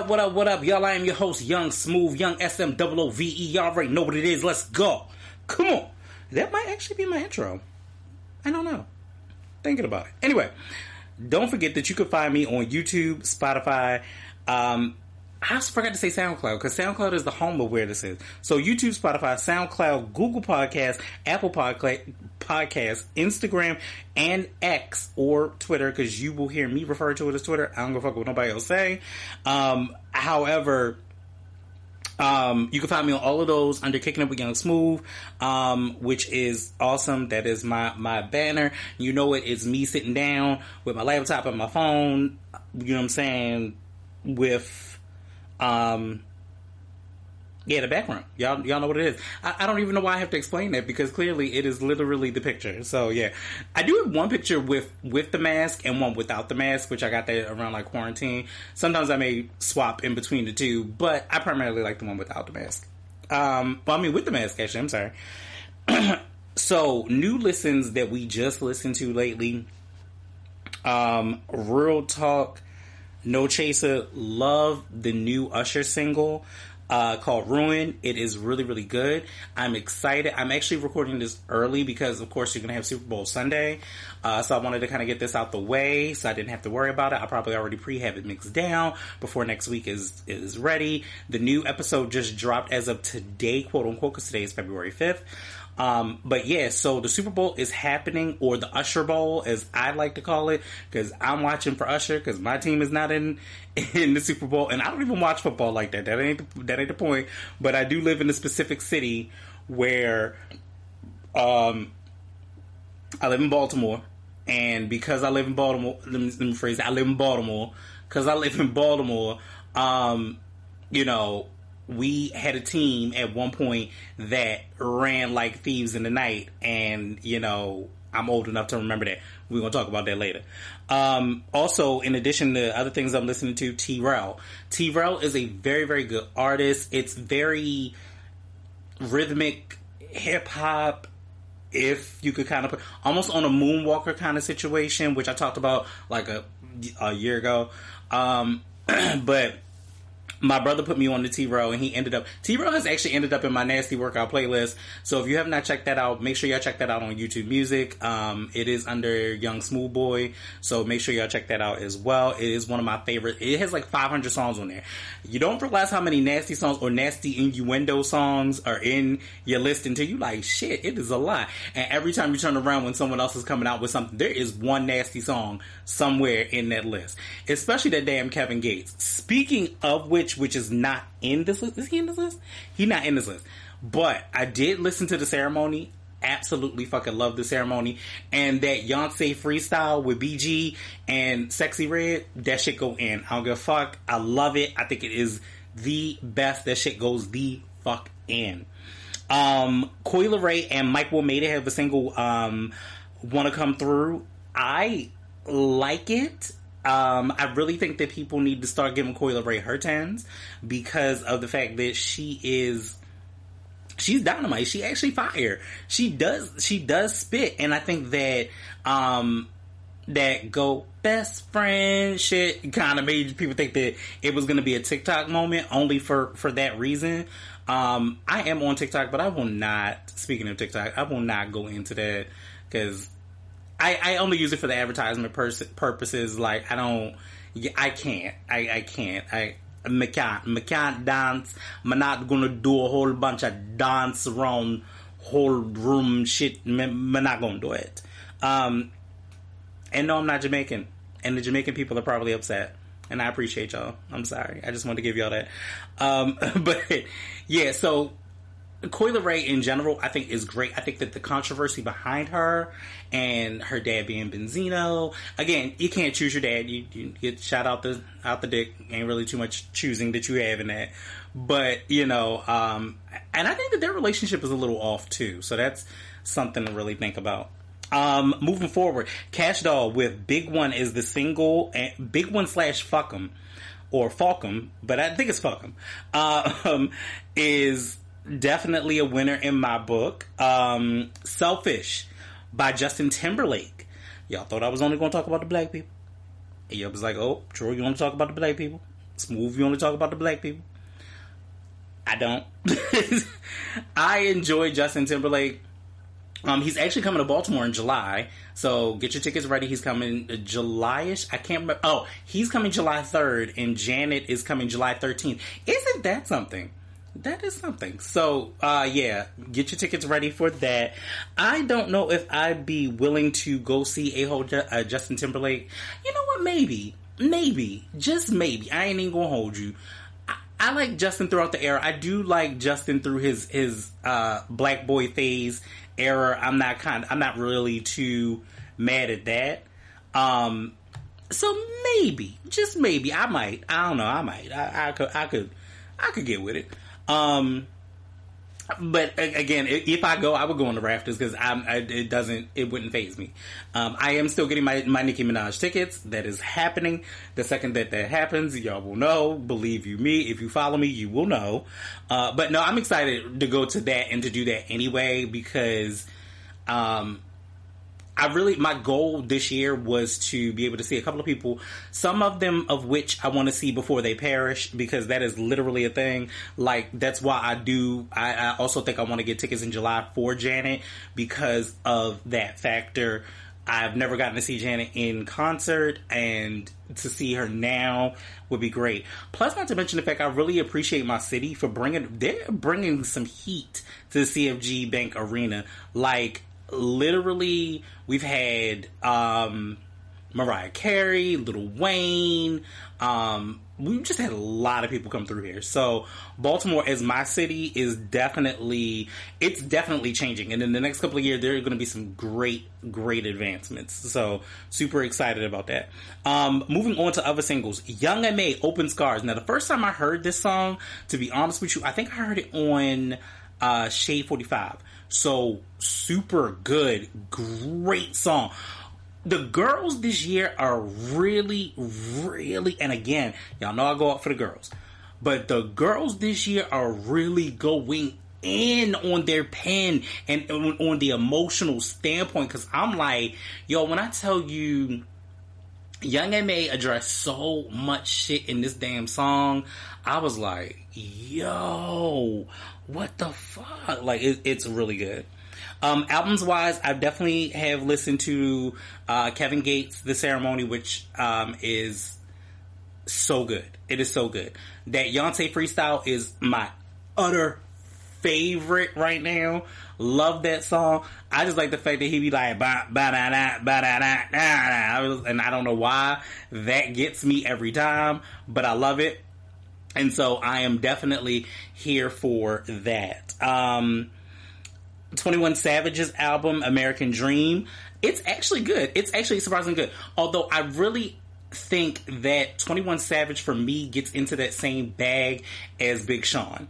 What up, y'all? I am your host, Young Smooth, Young SMOOVE. Y'all already know what it is. Let's go. Come on. That might actually be my intro. I don't know. Thinking about it. Anyway, don't forget that you can find me on YouTube, Spotify. I also forgot to say SoundCloud, because SoundCloud is the home of where this is. So YouTube, Spotify, SoundCloud, Google Podcasts, Apple Podcasts, Instagram, and X, or Twitter, because you will hear me refer to it as Twitter. I don't give a fuck what nobody else say. However, you can find me on all of those under Kicking Up with Young Smooth, which is awesome. That is my banner. You know it is me sitting down with my laptop and my phone, you know what I'm saying, with the background. Y'all know what it is. I don't even know why I have to explain that, because clearly it is literally the picture. So yeah, I do have one picture with the mask and one without the mask, which I got that around like quarantine. Sometimes I may swap in between the two, but I primarily like the one without the mask. With the mask, actually, I'm sorry. So, new listens that we just listened to lately. Real talk, No Chaser, love the new Usher single called Ruin. It is really, really good. I'm excited. I'm actually recording this early because, of course, you're going to have Super Bowl Sunday. So I wanted to kind of get this out the way so I didn't have to worry about it. I probably already have it mixed down before next week is ready. The new episode just dropped as of today, quote unquote, because today is February 5th. But yeah, so the Super Bowl is happening, or the Usher Bowl, as I like to call it, because I'm watching for Usher, because my team is not in the Super Bowl, and I don't even watch football like that. That ain't the point. But I do live in a specific city where, I live in Baltimore, and because I live in Baltimore, let me phrase it, I live in Baltimore, because I live in Baltimore, you know, we had a team at one point that ran like thieves in the night, and, you know, I'm old enough to remember that. We're going to talk about that later. Also, in addition to other things I'm listening to, T-Rel. T-Rel is a very, very good artist. It's very rhythmic hip-hop, if you could kind of put, almost on a Moonwalker kind of situation, which I talked about like a year ago. But my brother put me on to T-Rel, and T-Rel has actually ended up in my Nasty Workout playlist. So if you have not checked that out, make sure y'all check that out on YouTube Music. It is under Young Smooth Boy, so make sure y'all check that out as well. It is one of my favorite. It has like 500 songs on there. You don't realize how many nasty songs or nasty innuendo songs are in your list until you like, shit, it is a lot. And every time you turn around when someone else is coming out with something, there is one nasty song somewhere in that list. Especially that damn Kevin Gates. Speaking of which is not in this list. Is he in this list? He's not in this list. But I did listen to the ceremony. Absolutely fucking love the ceremony. And that Beyonce freestyle with BG and Sexy Red, that shit go in. I don't give a fuck. I love it. I think it is the best. That shit goes the fuck in. Coi Leray and Mike Will Made It have a single, Wanna Come Through. I like it. I really think that people need to start giving Coi Leray her tens, because of the fact that she's dynamite. She actually fire. She does spit, and I think that that go best friend shit kind of made people think that it was going to be a TikTok moment only for that reason. I am on TikTok, but I will not, speaking of TikTok, I will not go into that, because I only use it for the advertisement purposes. Like, I can't. Me can't dance. I'm not gonna do a whole bunch of dance around whole room shit. Me not gonna do it. And no, I'm not Jamaican. And the Jamaican people are probably upset. And I appreciate y'all. I'm sorry. I just wanted to give y'all that. But yeah, so Coi Leray in general, I think is great. I think that the controversy behind her and her dad being Benzino, again, you can't choose your dad. You get shot out the dick. Ain't really too much choosing that you have in that. But, you know, and I think that their relationship is a little off too. So that's something to really think about. Moving forward, Cash Doll with Big One is the single, Big One / Fuck'em, or Falcom, but I think it's Fuck'em, is definitely a winner in my book. Selfish by Justin Timberlake. Y'all thought I was only going to talk about the black people. And y'all was like, oh, Troy, you want to talk about the black people? Smooth, you only talk about the black people? I don't. I enjoy Justin Timberlake. He's actually coming to Baltimore in July, so get your tickets ready. He's coming July-ish. I can't remember. Oh, he's coming July 3rd, and Janet is coming July 13th. Isn't that something? That is something. So, yeah, get your tickets ready for that. I don't know if I'd be willing to go see a whole Justin Timberlake. You know what? Maybe. Just maybe. I ain't even gonna hold you. I like Justin throughout the era. I do like Justin through his black boy phase era. I'm not really too mad at that. So maybe, just maybe, I might. I don't know. I might. I could get with it. But again, if I go, I would go on the rafters because it wouldn't faze me. I am still getting my Nicki Minaj tickets. That is happening. The second that happens, y'all will know. Believe you me, if you follow me, you will know. But no, I'm excited to go to that and to do that anyway because, my goal this year was to be able to see a couple of people, some of them of which I want to see before they perish, because that is literally a thing. Like, that's why I also think I want to get tickets in July for Janet because of that factor. I've never gotten to see Janet in concert, and to see her now would be great. Plus, not to mention the fact I really appreciate my city for bringing some heat to the CFG Bank Arena. Like, literally, we've had Mariah Carey, Lil Wayne. We've just had a lot of people come through here. So Baltimore, as my city, is definitely changing. And in the next couple of years, there are going to be some great advancements. So super excited about that. Moving on to other singles, Young M.A. Open Scars. Now, the first time I heard this song, to be honest with you, I think I heard it on Shade 45. So super good, great song. The girls this year are really, and again, y'all know I go out for the girls, but the girls this year are really going in on their pen and on the emotional standpoint. Cause I'm like, yo, when I tell you Young M.A. addressed so much shit in this damn song, I was like, yo, what the fuck? Like, it's really good. Albums wise, I definitely have listened to Kevin Gates' The Ceremony, which is so good. It is so good. That Yonsei freestyle is my utter favorite right now. Love that song. I just like the fact that he be like ba ba da da ba da da da, and I don't know why that gets me every time, but I love it. And so I am definitely here for that. 21 Savage's album, American Dream, it's actually good. It's actually surprisingly good. Although I really think that 21 Savage, for me, gets into that same bag as Big Sean.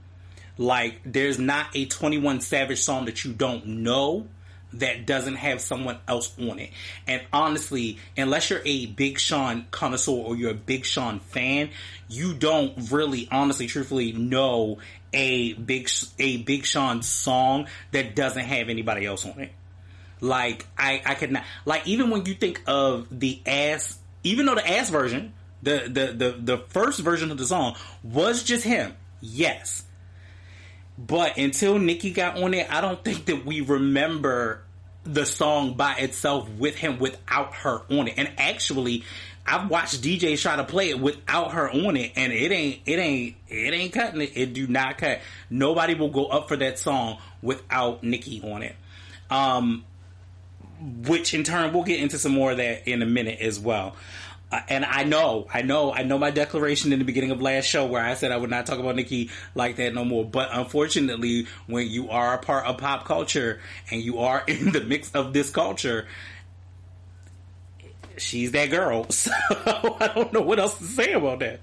Like, there's not a 21 Savage song that you don't know that doesn't have someone else on it. And honestly, unless you're a Big Sean connoisseur or you're a Big Sean fan, you don't really, honestly, truthfully know a Big Sean song that doesn't have anybody else on it. Like, I could not, like, even when you think of the ass, even though the ass version, the first version of the song was just him, yes. But until Nicki got on it, I don't think that we remember the song by itself with him without her on it. And actually, I've watched DJs try to play it without her on it, and it ain't cutting it. It do not cut. Nobody will go up for that song without Nicki on it. Which in turn, we'll get into some more of that in a minute as well. And I know my declaration in the beginning of last show where I said I would not talk about Nicki like that no more. But unfortunately, when you are a part of pop culture and you are in the mix of this culture, she's that girl. So I don't know what else to say about that.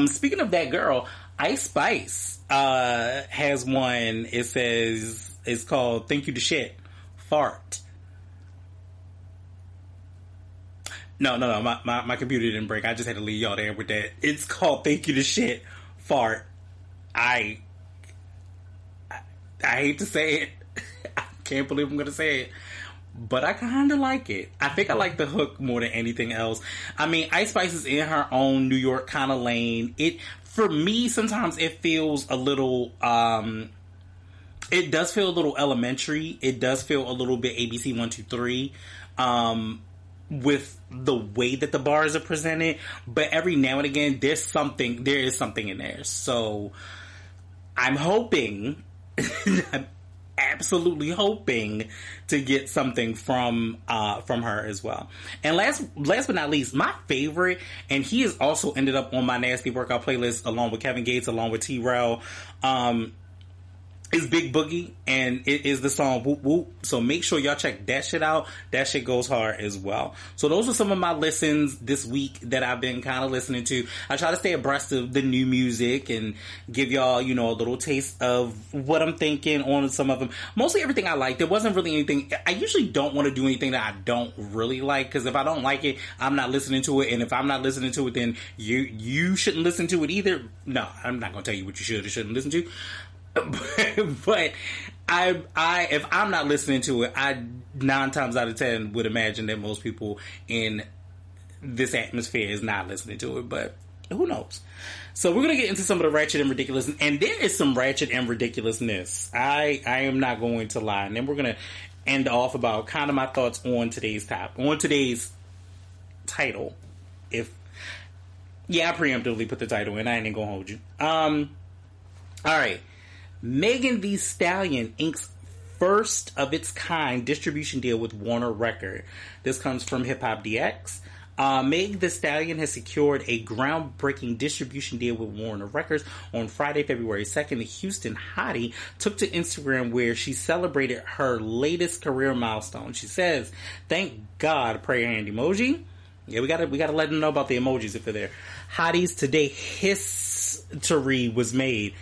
Speaking of that girl, Ice Spice has one. It says it's called "Thank You to Shit." Fart. No, my computer didn't break. I just had to leave y'all there with that. It's called "Thank You to Shit." Fart. I hate to say it. I can't believe I'm gonna say it. But I kind of like it. I think I like the hook more than anything else. I mean, Ice Spice is in her own New York kind of lane. For me, sometimes it feels a little, it does feel a little elementary. It does feel a little bit ABC 123, with the way that the bars are presented. But every now and again, there is something in there. So I'm hoping, I'm absolutely hoping to get something from her as well. And last but not least, my favorite, and he has also ended up on my Nasty Workout playlist along with Kevin Gates, along with T-Rell, is Big Boogie, and it is the song Whoop Whoop. So make sure y'all check that shit out. That shit goes hard as well. So those are some of my listens this week that I've been kind of listening to. I try to stay abreast of the new music and give y'all, a little taste of what I'm thinking on some of them. Mostly everything I like. There wasn't really anything. I usually don't want to do anything that I don't really like, because if I don't like it, I'm not listening to it. And if I'm not listening to it, then you shouldn't listen to it either. No, I'm not going to tell you what you should or shouldn't listen to. But if I'm not listening to it, I 9 times out of 10 would imagine that most people in this atmosphere is not listening to it, but who knows? So we're going to get into some of the ratchet and ridiculous, and there is some ratchet and ridiculousness. I am not going to lie. And then we're going to end off about kind of my thoughts on today's title. I preemptively put the title in. I ain't going to hold you. All right. Megan Thee Stallion inks first of its kind distribution deal with Warner Record. This comes from Hip Hop DX. Meg Thee Stallion has secured a groundbreaking distribution deal with Warner Records on Friday, February 2nd. The Houston hottie took to Instagram where she celebrated her latest career milestone. She says, "Thank God," prayer hand emoji. Yeah, we gotta let them know about the emojis if they're there. Hotties, today history was made.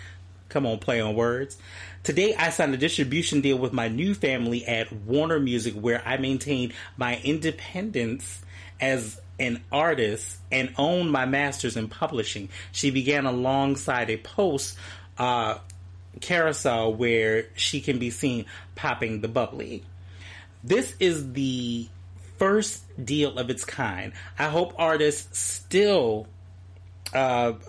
Come on, play on words. Today, I signed a distribution deal with my new family at Warner Music, where I maintain my independence as an artist and own my masters in publishing. She began alongside a post carousel where she can be seen popping the bubbly. This is the first deal of its kind. I hope artists still on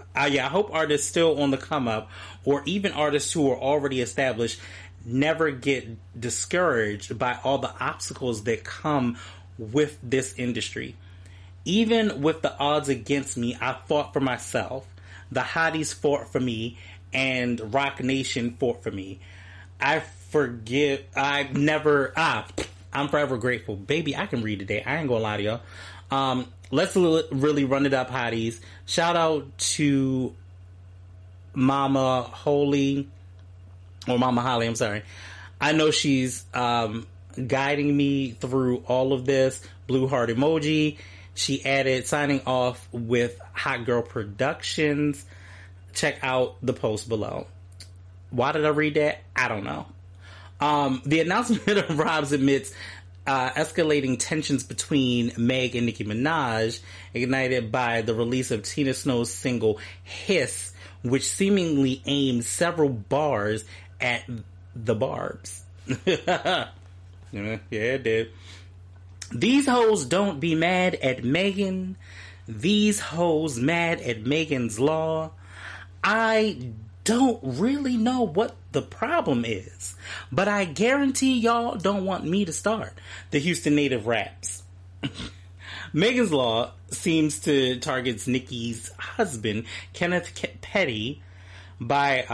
the come up, or even artists who are already established, never get discouraged by all the obstacles that come with this industry. Even with the odds against me, I fought for myself. The hotties fought for me, and Rock Nation fought for me. I'm forever grateful. Baby, I can read today. I ain't gonna lie to y'all. Let's really run it up, hotties. Shout out to Mama Holly, I'm sorry. I know she's guiding me through all of this. Blue heart emoji. She added signing off with Hot Girl Productions. Check out the post below. Why did I read that? I don't know. The announcement of Robs amidst escalating tensions between Meg and Nicki Minaj, ignited by the release of Tina Snow's single Hiss, which seemingly aimed several bars at the Barbs. Yeah, it did. These hoes don't be mad at Megan. These hoes mad at Megan's Law. I don't really know what the problem is, but I guarantee y'all don't want me to start. The Houston native raps. Megan's Law seems to target Nicki's husband, Kenneth Petty, by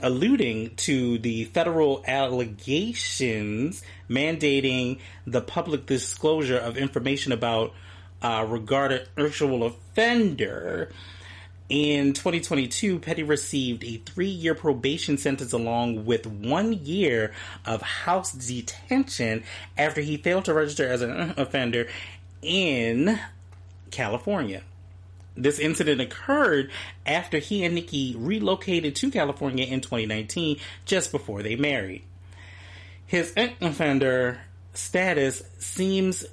alluding to the federal allegations mandating the public disclosure of information about regarded sexual offender. In 2022, Petty received a 3-year probation sentence along with 1 year of house detention after he failed to register as an offender in California. This incident occurred after he and Nicki relocated to California in 2019, just before they married. His offender status stems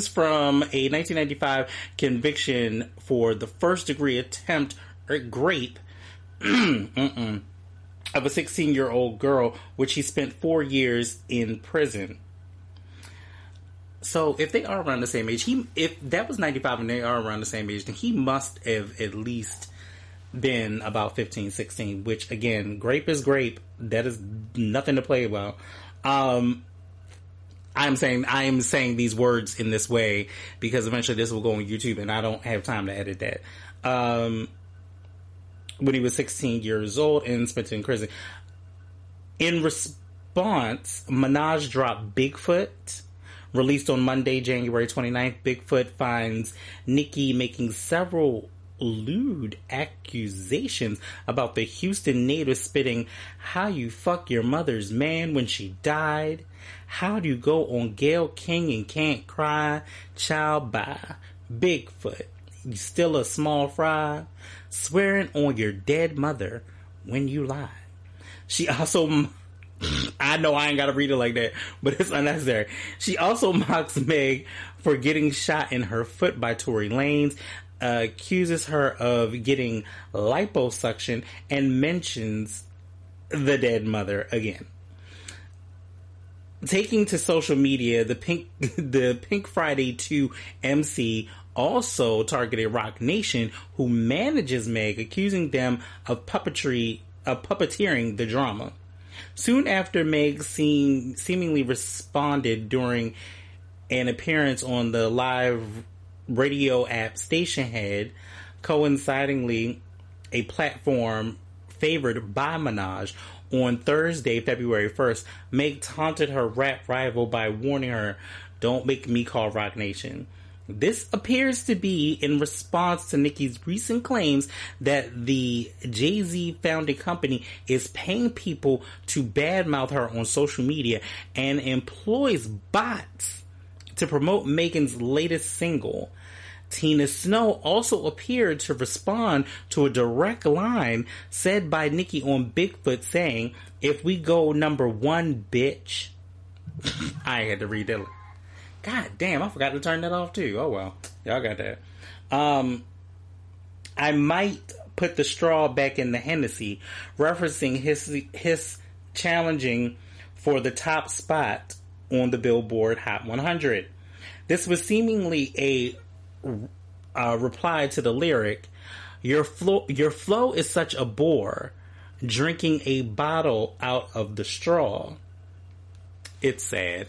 from a 1995 conviction for the first-degree attempt at rape of a 16-year-old girl, which he spent 4 years in prison. So, if they are around the same age, if that was 95 and they are around the same age, then he must have at least been about 15, 16, which, again, grape is grape. That is nothing to play about. I am saying these words in this way because eventually this will go on YouTube and I don't have time to edit that. When he was 16 years old and spent in prison. In response, Minaj dropped Bigfoot. Released on Monday, January 29th, Bigfoot finds Nicki making several lewd accusations about the Houston native, spitting, "How you fuck your mother's man when she died? How do you go on Gayle King and can't cry? Child by Bigfoot. You still a small fry? Swearing on your dead mother when you lie." She also... I know I ain't gotta read it like that, but it's unnecessary. She also mocks Meg for getting shot in her foot by Tory Lanez, accuses her of getting liposuction, and mentions the dead mother again. Taking to social media, the Pink Friday 2 MC also targeted Roc Nation, who manages Meg, accusing them of puppeteering the drama. Soon after, Meg seemingly responded during an appearance on the live radio app Stationhead, coincidingly a platform favored by Minaj. On Thursday, February 1st, Meg taunted her rap rival by warning her, "Don't make me call Roc Nation." This appears to be in response to Nicki's recent claims that the Jay-Z founded company is paying people to badmouth her on social media and employs bots to promote Megan's latest single. Tina Snow also appeared to respond to a direct line said by Nicki on Bigfoot saying, "If we go #1, bitch." I had to read that. God damn, I forgot to turn that off too. Oh well, y'all got that. I might put the straw back in the Hennessy, referencing his challenging for the top spot on the Billboard Hot 100. This was seemingly a reply to the lyric, your flow is such a bore, drinking a bottle out of the straw." It's sad.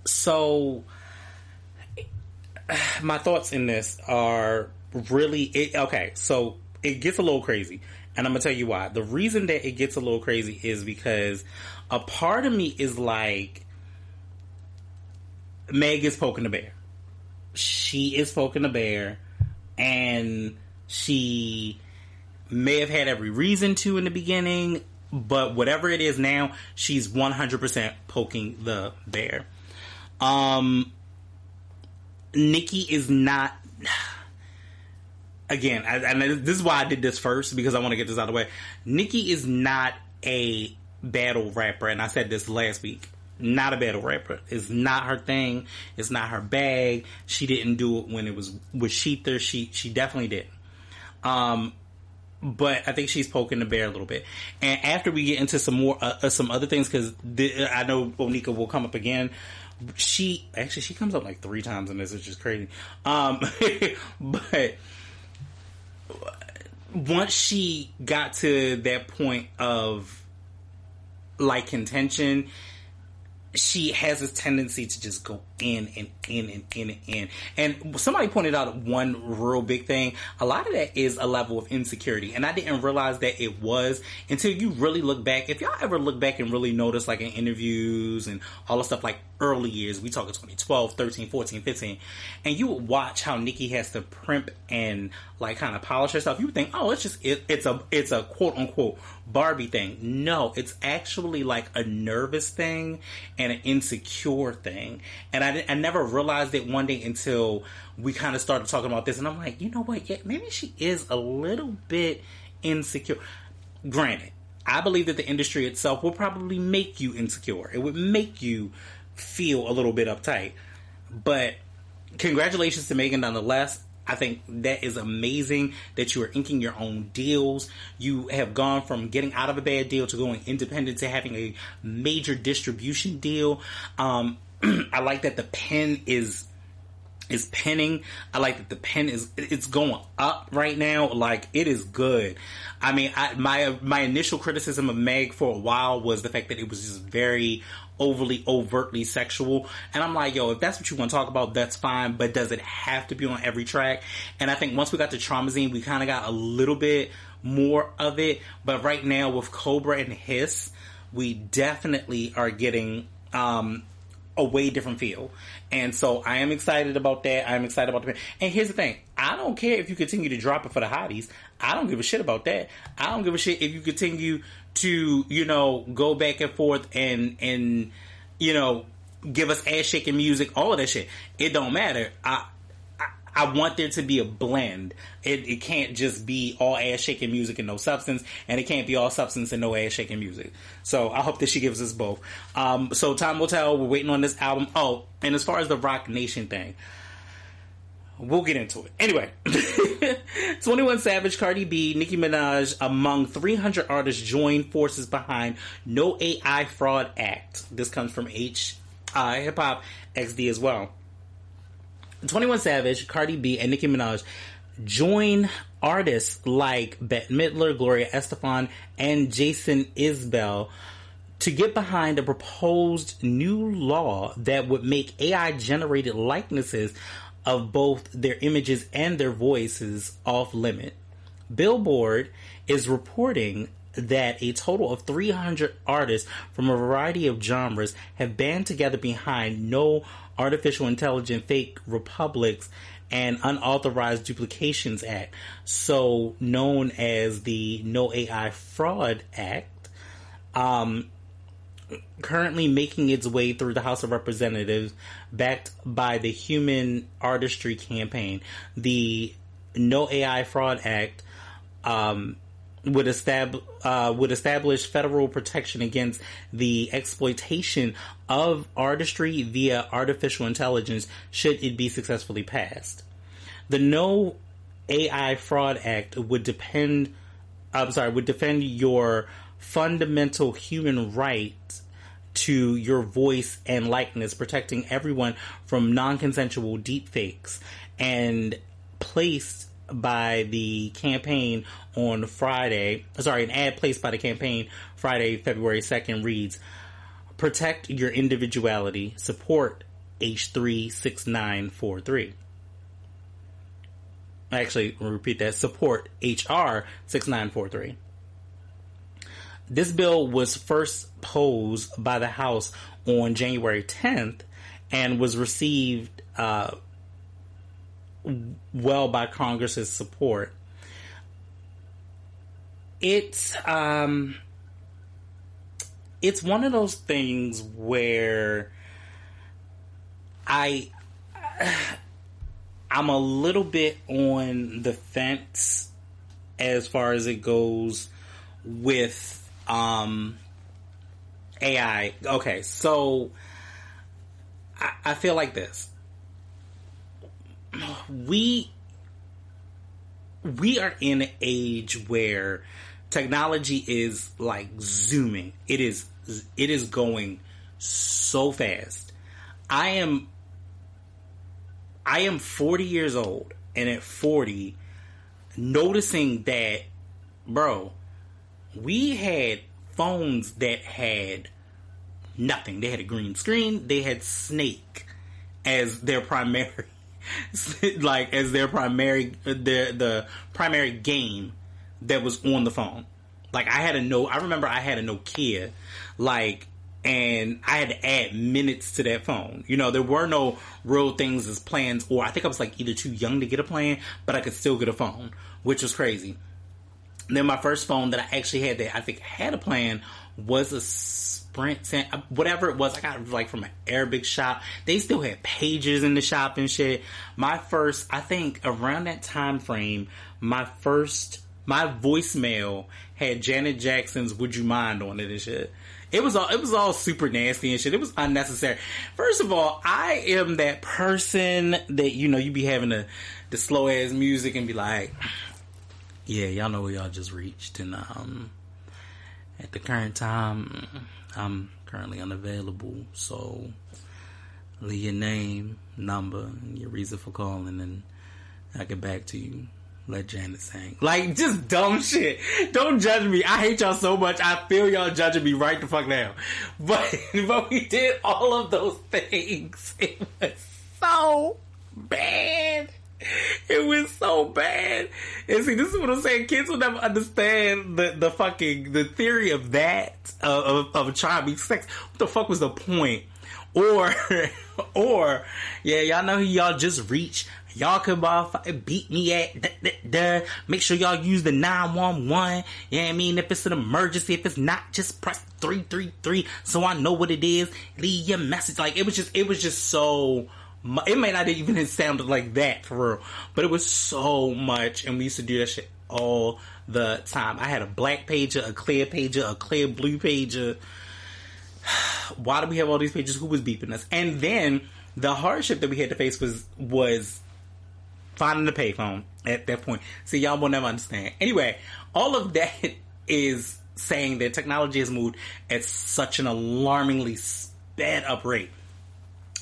So my thoughts in this are really okay. So it gets a little crazy, and I'm gonna tell you why. The reason that it gets a little crazy is because a part of me is like, Meg is poking the bear. She is poking the bear, and she may have had every reason to in the beginning, but whatever it is now, she's 100% poking the bear. Nicki is not, again, and this is why I did this first, because I want to get this out of the way. Nicki is not a battle rapper, and I said this last week. Not a battle rapper. It's not her thing. It's not her bag. She didn't do it when it was with Sheether. She definitely did. But I think she's poking the bear a little bit. And after we get into some more, some other things, because I know Onika will come up again. She comes up like 3 times in this, which is crazy. But once she got to that point of like contention, she has this tendency to just go in and in and in and in. And somebody pointed out one real big thing. A lot of that is a level of insecurity. And I didn't realize that it was until you really look back. If y'all ever look back and really notice, like in interviews and all the stuff, like early years, we talk 2012, 13, 14, 15, and you would watch how Nicki has to primp and like kind of polish herself. You would think, oh, it's a quote unquote Barbie thing. No, it's actually like a nervous thing and an insecure thing. And I never realized it one day until we kind of started talking about this. And I'm like, you know what? Yeah, maybe she is a little bit insecure. Granted, I believe that the industry itself will probably make you insecure. It would make you feel a little bit uptight. But congratulations to Megan nonetheless. I think that is amazing that you are inking your own deals. You have gone from getting out of a bad deal to going independent to having a major distribution deal. I like that the pen is penning. I like that the pen it's going up right now. Like, it is good. I mean, my initial criticism of Meg for a while was the fact that it was just very overtly sexual. And I'm like, yo, if that's what you want to talk about, that's fine. But does it have to be on every track? And I think once we got to Traumazine, we kind of got a little bit more of it. But right now with Cobra and Hiss, we definitely are getting a way different feel. And so I am excited about that. I'm excited about the pen. And here's the thing. I don't care if you continue to drop it for the hotties. I don't give a shit about that. I don't give a shit if you continue to, go back and forth and give us ass shaking music, all of that shit. It don't matter. I want there to be a blend. It can't just be all ass shaking music and no substance, and it can't be all substance and no ass shaking music. So I hope that she gives us both. So time will tell. We're waiting on this album. Oh, and as far as the Roc Nation thing, we'll get into it. Anyway, 21 Savage, Cardi B, Nicki Minaj, among 300 artists join forces behind No AI Fraud Act. This comes from Hip Hop XD as well. 21 Savage, Cardi B, and Nicki Minaj join artists like Bette Midler, Gloria Estefan, and Jason Isbell to get behind a proposed new law that would make AI-generated likenesses of both their images and their voices off limit. Billboard is reporting that a total of 300 artists from a variety of genres have band together behind No Artificial Intelligent Fake Republics and Unauthorized Duplications Act, so known as the No AI Fraud Act, currently making its way through the House of Representatives, backed by the Human Artistry Campaign. The No AI Fraud Act would establish federal protection against the exploitation of artistry via artificial intelligence should it be successfully passed. The No AI Fraud Act would defend your fundamental human right to your voice and likeness, protecting everyone from non-consensual deepfakes, and placed by the campaign on Friday, an ad placed by the campaign Friday, February 2nd reads, protect your individuality, support H3 6943. Actually, I'll repeat that, support HR 6943. This bill was first posed by the House on January 10th and was received well by Congress's support. It's one of those things where I'm a little bit on the fence as far as it goes with AI. Okay, so I feel like this. We are in an age where technology is like zooming. It is going so fast. I am 40 years old, and at 40, noticing that, bro, we had phones that had nothing. They had a green screen. They had Snake. as their primary, like as their primary, the primary game that was on the phone. Like I remember I had a Nokia, like, and I had to add minutes to that phone. You know, there were no real things as plans, or I think I was like either too young to get a plan, but I could still get a phone, which was crazy. And then my first phone that I actually had that I think had a plan was a Sprint, whatever it was. I got it like from an Arabic shop. They still had pages in the shop and shit. I think around that time frame, my voicemail had Janet Jackson's "Would You Mind" on it and shit. It was all super nasty and shit. It was unnecessary. First of all, I am that person that, you know, you be having the slow ass music and be like, yeah, y'all know where y'all just reached, and at the current time, I'm currently unavailable, so leave your name, number, and your reason for calling, and I'll get back to you. Let Janet sing. Like, just dumb shit. Don't judge me. I hate y'all so much. I feel y'all judging me right the fuck now. But we did all of those things. It was so bad. It was so bad. And see, this is what I'm saying. Kids will never understand the theory of that, of a child being sex. What the fuck was the point? Or, yeah, y'all know who y'all just reached. Y'all could beat me at make sure y'all use the 911. You know what I mean? If it's an emergency, if it's not, just press 333 so I know what it is. Leave your message. Like, it was just so. It may not even have sounded like that for real, but it was so much, and we used to do that shit all the time. I had a black pager, a clear blue pager. Why do we have all these pages? Who was beeping us? And then the hardship that we had to face was finding the payphone at that point. See, y'all will never understand. Anyway, all of that is saying that technology has moved at such an alarmingly sped up rate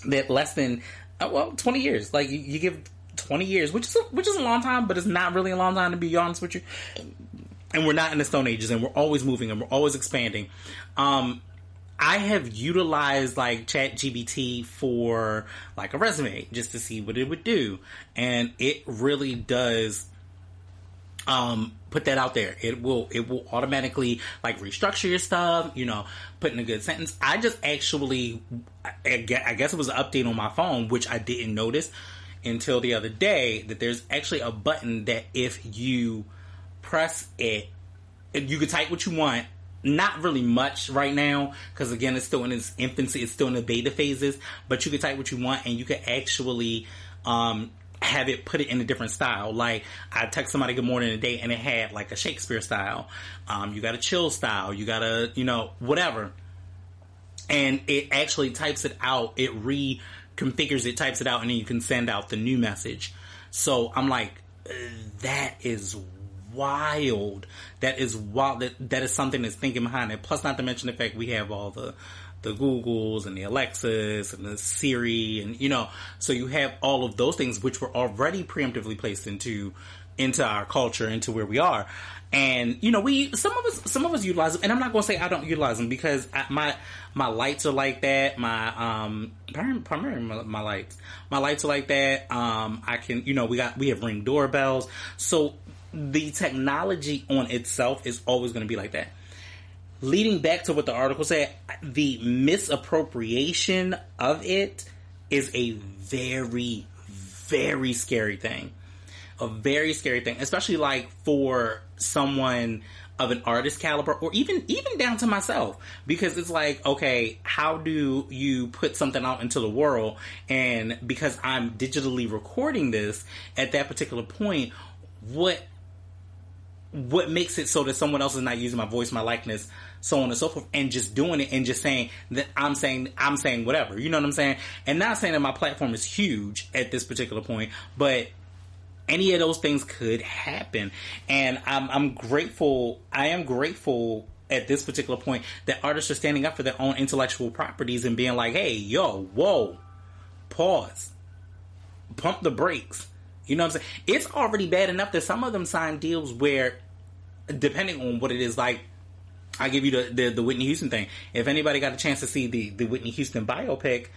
that less than 20 years. Like, you give 20 years, which is a long time, but it's not really a long time, to be honest with you. And we're not in the Stone Ages, and we're always moving, and we're always expanding. I have utilized like ChatGPT for like a resume just to see what it would do, and it really does put that out there. It will automatically like restructure your stuff, you know, put in a good sentence. I just actually, I guess it was an update on my phone, which I didn't notice until the other day, that there's actually a button that if you press it, you can type what you want. Not really much right now, because again, it's still in its infancy, it's still in the beta phases, but you can type what you want, and you can actually have it put it in a different style. Like, I text somebody good morning today, and it had like a Shakespeare style, you got a chill style, you got a, you know, whatever, and it actually types it out, it reconfigures it, types it out, and then you can send out the new message. So I'm like, that is wild. That is wild. That is something that's thinking behind it. Plus, not to mention the fact we have all the Googles and the Alexas and the Siri, and you know, so you have all of those things which were already preemptively placed into our culture, into where we are. And you know, some of us utilize them, and I'm not going to say I don't utilize them, because my lights are like that. Primarily my lights are like that. I can, you know, we have Ring doorbells, so the technology on itself is always going to be like that. Leading back to what the article said, the misappropriation of it is a very, very scary thing. A very scary thing, especially like for someone of an artist caliber, or even down to myself, because it's like, okay, how do you put something out into the world, and because I'm digitally recording this at that particular point, what makes it so that someone else is not using my voice, my likeness, so on and so forth, and just doing it and just saying that I'm saying whatever, you know what I'm saying? And not saying that my platform is huge at this particular point, but any of those things could happen. And I'm grateful. I am grateful at this particular point that artists are standing up for their own intellectual properties and being like, hey, yo, whoa, pause, pump the brakes. You know what I'm saying? It's already bad enough that some of them sign deals where, depending on what it is, like, I'll give you the Whitney Houston thing. If anybody got a chance to see the Whitney Houston biopic,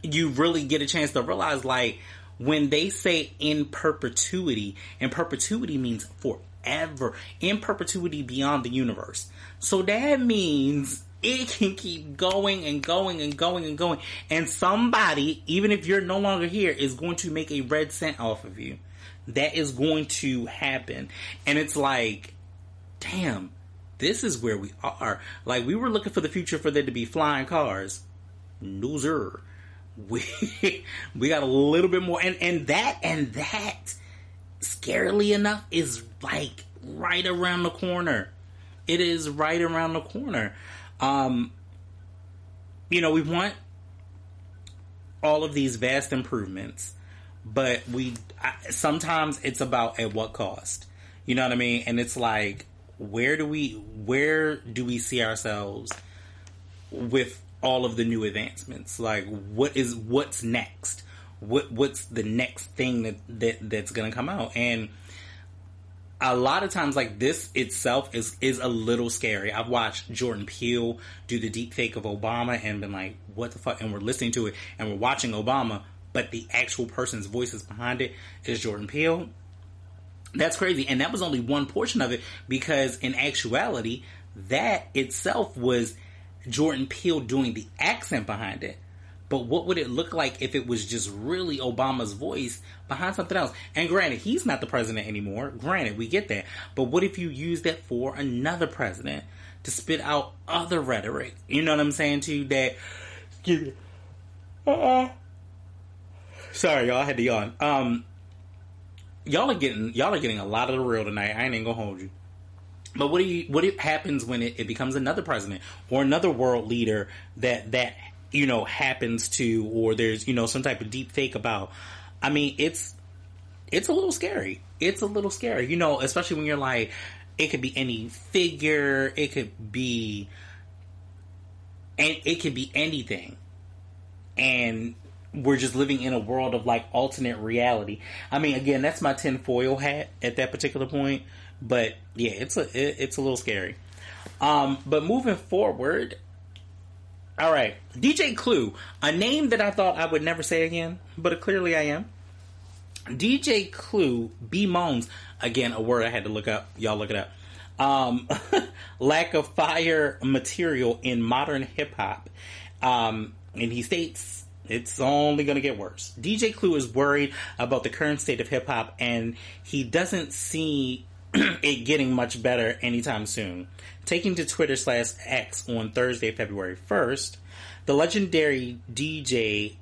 you really get a chance to realize, like, when they say in perpetuity, and perpetuity means forever, in perpetuity beyond the universe. So that means it can keep going and going and going and going. And somebody, even if you're no longer here, is going to make a red cent off of you. That is going to happen. And it's like, damn, this is where we are. Like, we were looking for the future for there to be flying cars. No, sir. We got a little bit more. And that, scarily enough, is like right around the corner. It is right around the corner. You know, we want all of these vast improvements, but sometimes it's about at what cost. You know what I mean? And it's like, where do we see ourselves with all of the new advancements? Like, what's next? What's the next thing that's gonna come out? And a lot of times, like, this itself is a little scary. I've watched Jordan Peele do the deep fake of Obama and been like, what the fuck? And we're listening to it and we're watching Obama, but the actual person's voices behind it is Jordan Peele. That's crazy. And that was only one portion of it, because in actuality, that itself was Jordan Peele doing the accent behind it. But what would it look like if it was just really Obama's voice behind something else? And granted, he's not the president anymore. Granted, we get that. But what if you use that for another president to spit out other rhetoric? You know what I'm saying to you? That, excuse me. Sorry, y'all, I had to yawn. Y'all are getting a lot of the real tonight. I ain't even gonna hold you. But what happens when it becomes another president or another world leader that you know happens to, or there's, you know, some type of deep fake about? I mean, it's a little scary. It's a little scary, you know, especially when you're like, it could be any figure, it could be anything, and we're just living in a world of like alternate reality. I mean, again, that's my tinfoil hat at that particular point. But yeah, it's a little scary. But moving forward, all right, DJ Clue, a name that I thought I would never say again, but clearly I am. DJ Clue bemoans, again, a word I had to look up. Y'all look it up. Lack of fire material in modern hip hop, and he states, it's only going to get worse. DJ Clue is worried about the current state of hip hop, and he doesn't see it getting much better anytime soon. Taking to Twitter/X on Thursday, February 1st, the legendary DJ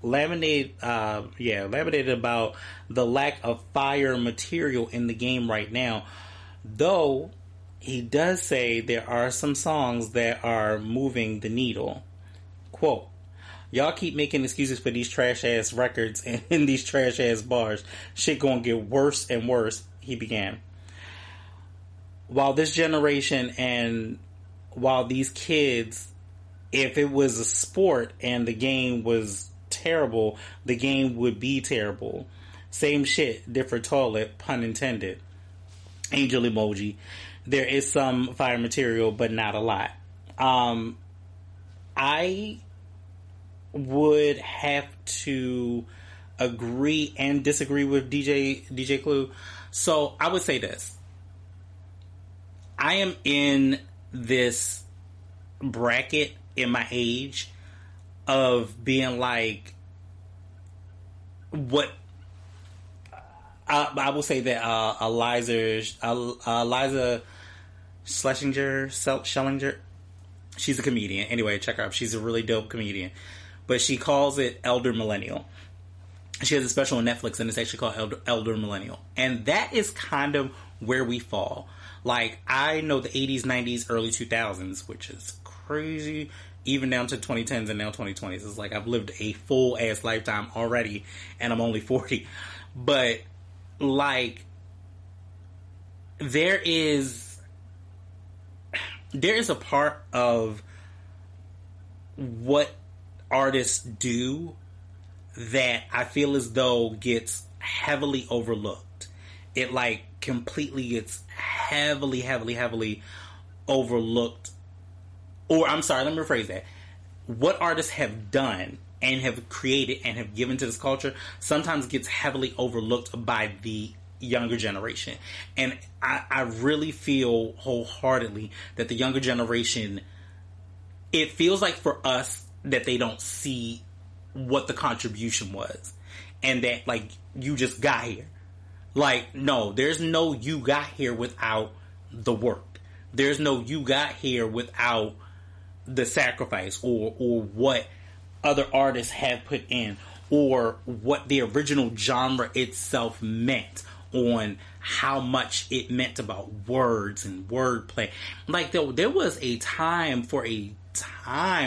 laminated about the lack of fire material in the game right now. Though he does say there are some songs that are moving the needle. Quote, "Y'all keep making excuses for these trash ass records and in these trash ass bars. Shit gonna get worse and worse," he began. While this generation and while these kids, if it was a sport and the game was terrible, the game would be terrible. Same shit, different toilet, pun intended. Angel emoji. There is some fire material, but not a lot. I would have to agree and disagree with DJ Clue. So I would say this. I am in this bracket in my age of being like, what I will say that Eliza Schlesinger, she's a comedian. Anyway, check her out. She's a really dope comedian. But she calls it Elder Millennial. She has a special on Netflix, and it's actually called Elder Millennial. And that is kind of where we fall. Like, I know the 80s, 90s, early 2000s, which is crazy, even down to 2010s and now 2020s. It's like I've lived a full-ass lifetime already, and I'm only 40. But, like, there is a part of what artists do that I feel as though gets heavily overlooked. It like completely gets heavily overlooked. Or I'm sorry, let me rephrase that. What artists have done and have created and have given to this culture sometimes gets heavily overlooked by the younger generation. And I really feel wholeheartedly that the younger generation, it feels like for us that they don't see what the contribution was. And that, like, you just got here. Like, no, there's no you got here without the work. There's no you got here without the sacrifice or what other artists have put in, or what the original genre itself meant, on how much it meant about words and wordplay. Like, there was a time,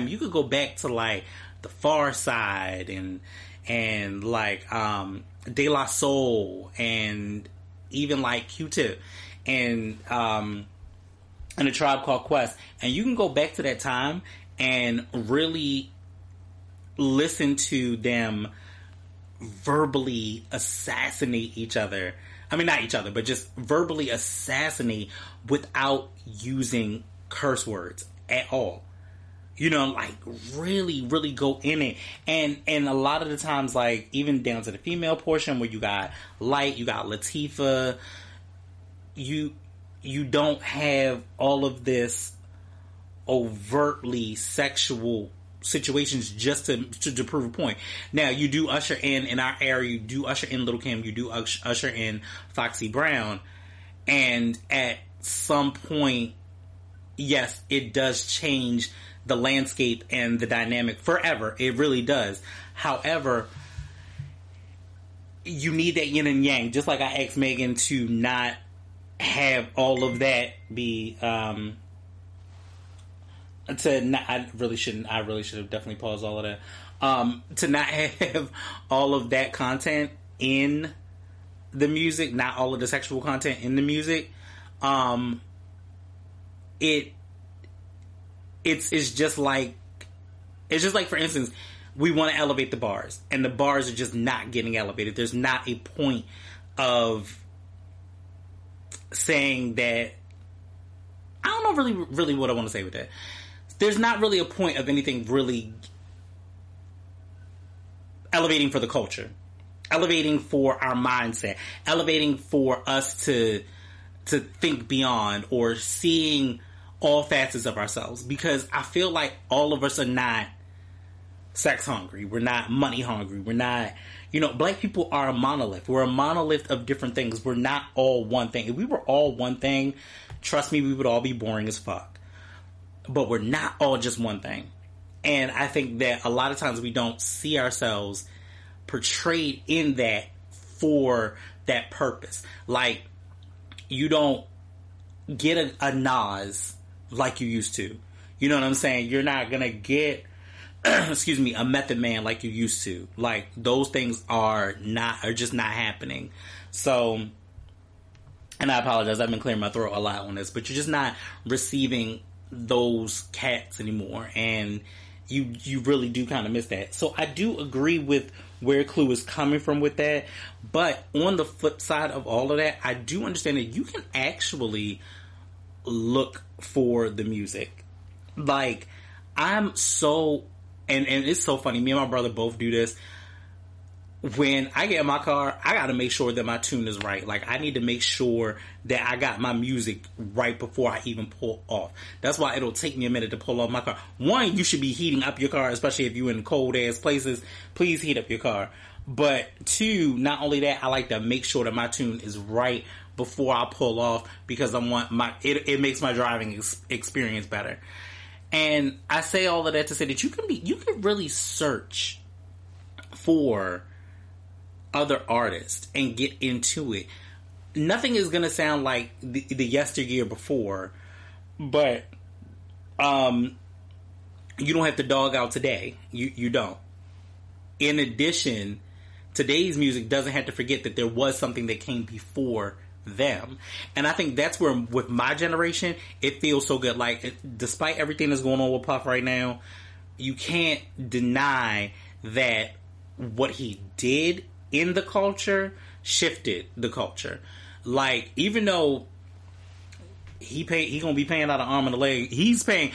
you could go back to like The Far Side and like De La Soul, and even like Q-Tip and A Tribe Called Quest, and you can go back to that time and really listen to them verbally assassinate each other. I mean, not each other, but just verbally assassinate without using curse words at all. You know, like, really, really go in it. And a lot of the times, like, even down to the female portion where you got Light, you got Latifah, you don't have all of this overtly sexual situations just to prove a point. Now, you do usher in our area, you do usher in Lil' Kim, you do usher in Foxy Brown, and at some point, yes, it does change the landscape and the dynamic forever. It really does. However, you need that yin and yang. Just like I asked Megan to not have all of that be I really should have definitely paused all of that. To not have all of that content in the music, not all of the sexual content in the music. It's just like, for instance, we want to elevate the bars, and the bars are just not getting elevated. There's not a point of saying that. I don't know really what I want to say with that. There's not really a point of anything really elevating for the culture, elevating for our mindset, elevating for us to think beyond, or seeing all facets of ourselves. Because I feel like all of us are not sex hungry. We're not money hungry. We're not, black people are a monolith. We're a monolith of different things. We're not all one thing. If we were all one thing, trust me, we would all be boring as fuck. But we're not all just one thing. And I think that a lot of times we don't see ourselves portrayed in that for that purpose. Like, you don't get a Nas like you used to. You know what I'm saying? You're not gonna get a Method Man like you used to. Like, those things are just not happening. So, and I apologize, I've been clearing my throat a lot on this, but you're just not receiving those cats anymore, and you really do kind of miss that. So I do agree with where Clue is coming from with that, but on the flip side of all of that, I do understand that you can actually look for the music. Like, I'm so, and it's so funny, me and my brother both do this. When I get in my car, I gotta make sure that my tune is right. Like, I need to make sure that I got my music right before I even pull off. That's why it'll take me a minute to pull off my car. One, you should be heating up your car, especially if you're in cold ass places. Please heat up your car. But two, not only that, I like to make sure that my tune is right before I pull off, because it makes my driving experience better. And I say all of that to say that you can really search for other artists and get into it. Nothing is gonna sound like the yesteryear before, but you don't have to dog out today. You don't. In addition, today's music doesn't have to forget that there was something that came before them. And I think that's where, with my generation, it feels so good. Like, despite everything that's going on with Puff right now, you can't deny that what he did in the culture shifted the culture. Like, even though he gonna be paying out an arm and a leg, he's paying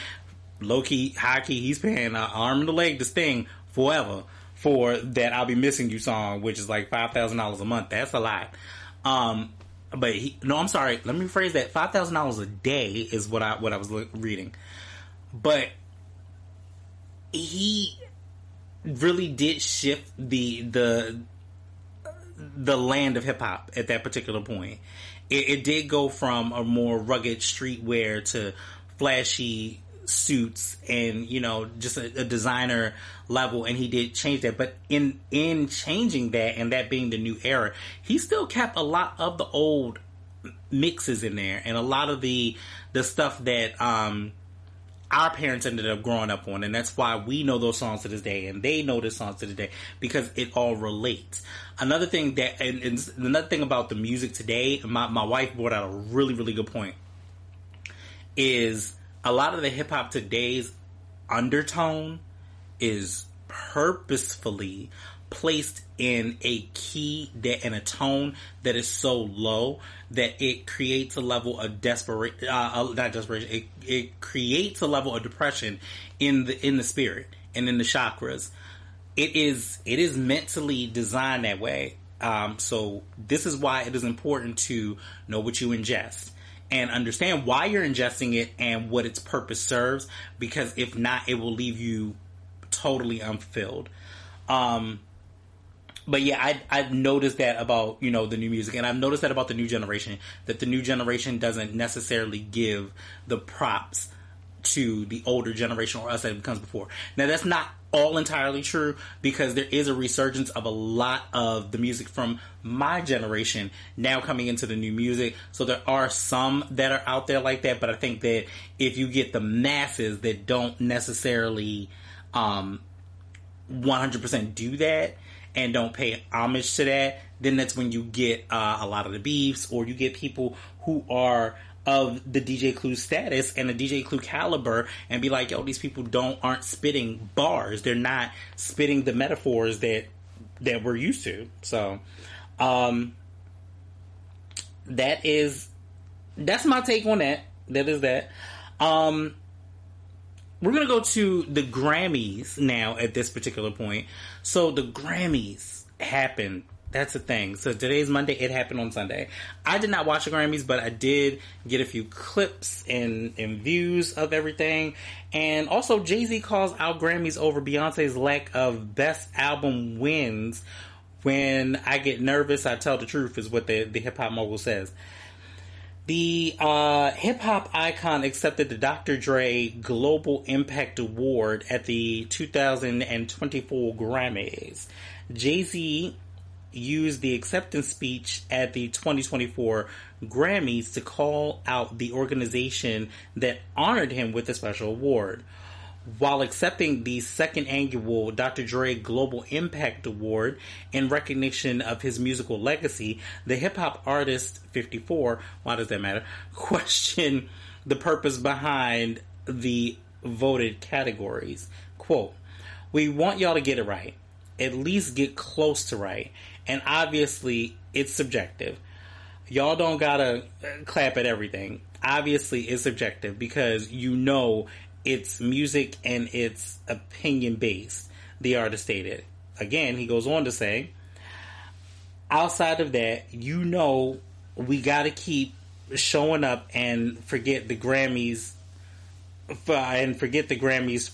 low key, high key, he's paying an arm and a leg to Sting forever for that "I'll Be Missing You" song, which is like $5,000 a month. That's a lot. But I'm sorry. Let me rephrase that. $5,000 a day is what I was reading. But he really did shift the land of hip hop at that particular point. It did go from a more rugged streetwear to flashy suits and, you know, just a designer level, and he did change that. But in changing that, and that being the new era, he still kept a lot of the old mixes in there, and a lot of the stuff that our parents ended up growing up on, and that's why we know those songs to this day, and they know those songs to this day, because it all relates. Another thing that, and another thing about the music today, my wife brought out a really, really good point, is a lot of the hip hop today's undertone is purposefully placed in a key and a tone that is so low that it creates a level of not desperation. It creates a level of depression in the spirit and in the chakras. It is mentally designed that way. So this is why it is important to know what you ingest and understand why you're ingesting it and what its purpose serves, because if not, it will leave you totally unfulfilled. But yeah, I've noticed that about, you know, the new music, and I've noticed that about the new generation, that the new generation doesn't necessarily give the props to the older generation or us that it comes before. Now, that's not all entirely true, because there is a resurgence of a lot of the music from my generation now coming into the new music. So there are some that are out there like that, but I think that if you get the masses that don't necessarily 100% do that and don't pay homage to that, then that's when you get a lot of the beefs, or you get people who are of the DJ Clue status and the DJ Clue caliber and be like, yo, these people aren't spitting bars. They're not spitting the metaphors that we're used to. So, that's my take on that. That is that. We're going to go to the Grammys now at this particular point. So the Grammys happened. That's the thing. So today's Monday. It happened on Sunday. I did not watch the Grammys, but I did get a few clips and views of everything. And also, Jay-Z calls out Grammys over Beyonce's lack of best album wins. When I get nervous, I tell the truth, is what the hip-hop mogul says. The hip-hop icon accepted the Dr. Dre Global Impact Award at the 2024 Grammys. Jay-Z used the acceptance speech at the 2024 Grammys to call out the organization that honored him with a special award. While accepting the second annual Dr. Dre Global Impact Award in recognition of his musical legacy, the hip-hop artist, 54, why does that matter, questioned the purpose behind the voted categories. Quote, "We want y'all to get it right. At least get close to right. And obviously, it's subjective. Y'all don't gotta clap at everything. Obviously, it's subjective because you know it's music and it's opinion-based," the artist stated. Again, he goes on to say, "Outside of that, you know we gotta keep showing up and forget the Grammys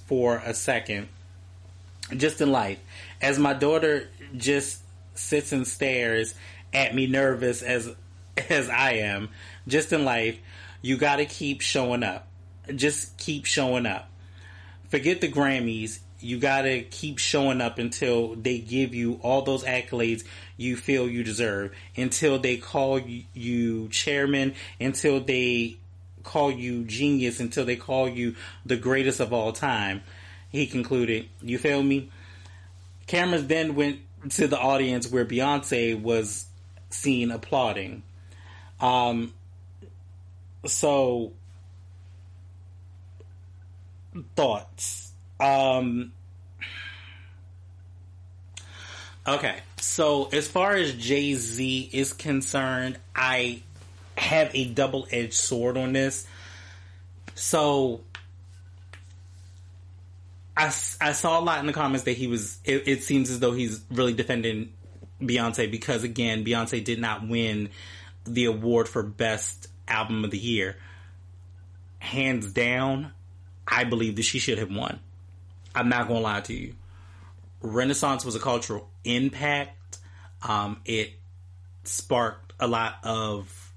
for a second. Just in life, as my daughter just sits and stares at me nervous as I am, just in life, you gotta keep showing up. Just keep showing up. Forget the Grammys. You gotta keep showing up until they give you all those accolades you feel you deserve. Until they call you chairman. Until they call you genius. Until they call you the greatest of all time," he concluded. You feel me? Cameras then went to the audience where Beyonce was seen applauding. So, thoughts. Okay, so as far as Jay-Z is concerned, I have a double-edged sword on this. So, I saw a lot in the comments that it seems as though he's really defending Beyonce because, again, Beyonce did not win the award for Best Album of the Year. Hands down, I believe that she should have won. I'm not going to lie to you. Renaissance was a cultural impact. It sparked a lot of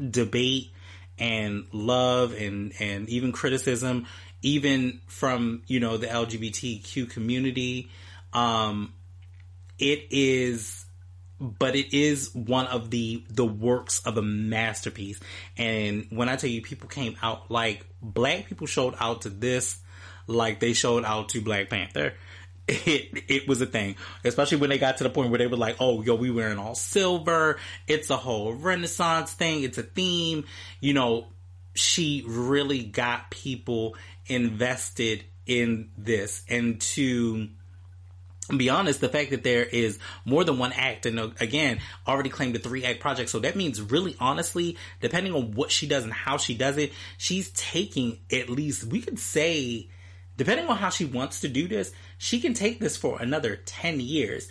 debate and love and even criticism, even from, the LGBTQ community. It is one of the works of a masterpiece. And when I tell you people came out, like, black people showed out to this like they showed out to Black Panther. It was a thing, especially when they got to the point where they were like, oh, yo, we wearing all silver. It's a whole Renaissance thing. It's a theme. She really got people invested in this. And to be honest, the fact that there is more than one act, and again, already claimed a 3-act project. So that means really, honestly, depending on what she does and how she does it, she's taking at least, we could say, depending on how she wants to do this, she can take this for another 10 years.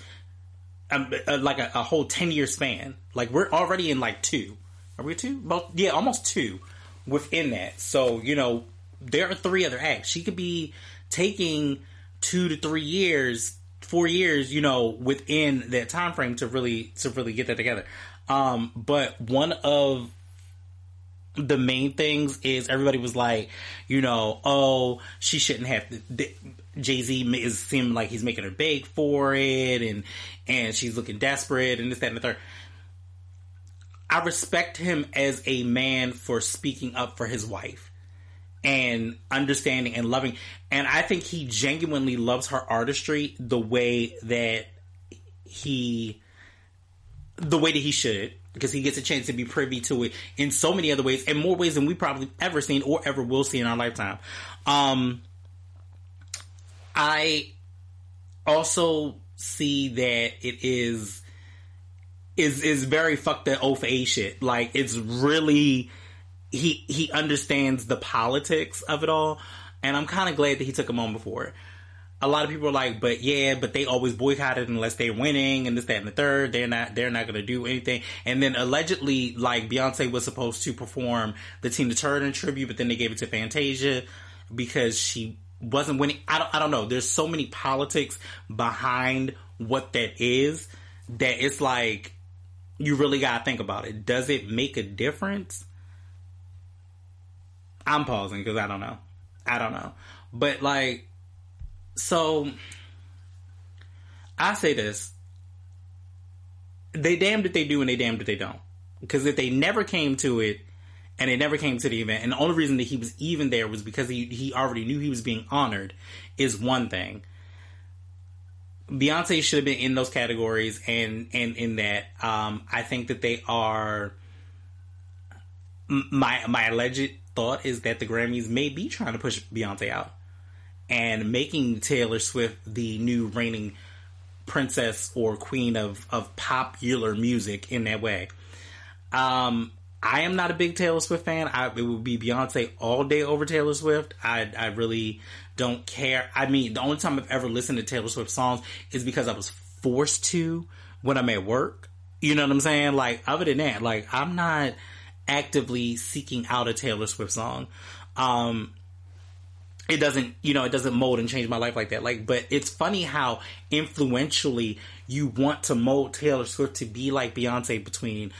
Like a whole 10-year span. Like, we're already in like 2. Are we 2? Well, yeah, almost 2 within that. So, there are 3 other acts. She could be taking 2 to 3 years, 4 years, within that time frame to really get that together. But one of the main things is everybody was like, oh, she shouldn't have to. Jay-Z is seeming like he's making her beg for it, and she's looking desperate, and this, that, and the third. I respect him as a man for speaking up for his wife and understanding and loving. And I think he genuinely loves her artistry the way that he should, because he gets a chance to be privy to it in so many other ways, and more ways than we probably ever seen or ever will see in our lifetime. I also see that it is very fuck the O for A shit. Like, it's really, he understands the politics of it all, and I'm kind of glad that he took a moment for it. A lot of people are like, but they always boycotted unless they're winning, and this, that, and the third. They're not going to do anything. And then allegedly, like, Beyonce was supposed to perform the Tina Turner tribute, but then they gave it to Fantasia because she wasn't winning. I don't know. There's so many politics behind what that is that it's like, you really got to think about it. Does it make a difference? I'm pausing because I don't know. But, like, so I say this. They damned if they do and they damned if they don't. Because if they never came to it and they never came to the event, and the only reason that he was even there was because he already knew he was being honored, is one thing. Beyonce should have been in those categories, and in that, I think that they are. My alleged thought is that the Grammys may be trying to push Beyonce out and making Taylor Swift the new reigning princess or queen of popular music in that way. I am not a big Taylor Swift fan. It would be Beyonce all day over Taylor Swift. I really don't care. I mean, the only time I've ever listened to Taylor Swift songs is because I was forced to when I'm at work. You know what I'm saying? Like, other than that, like, I'm not actively seeking out a Taylor Swift song. It doesn't mold and change my life like that. Like, but it's funny how influentially you want to mold Taylor Swift to be like Beyonce, between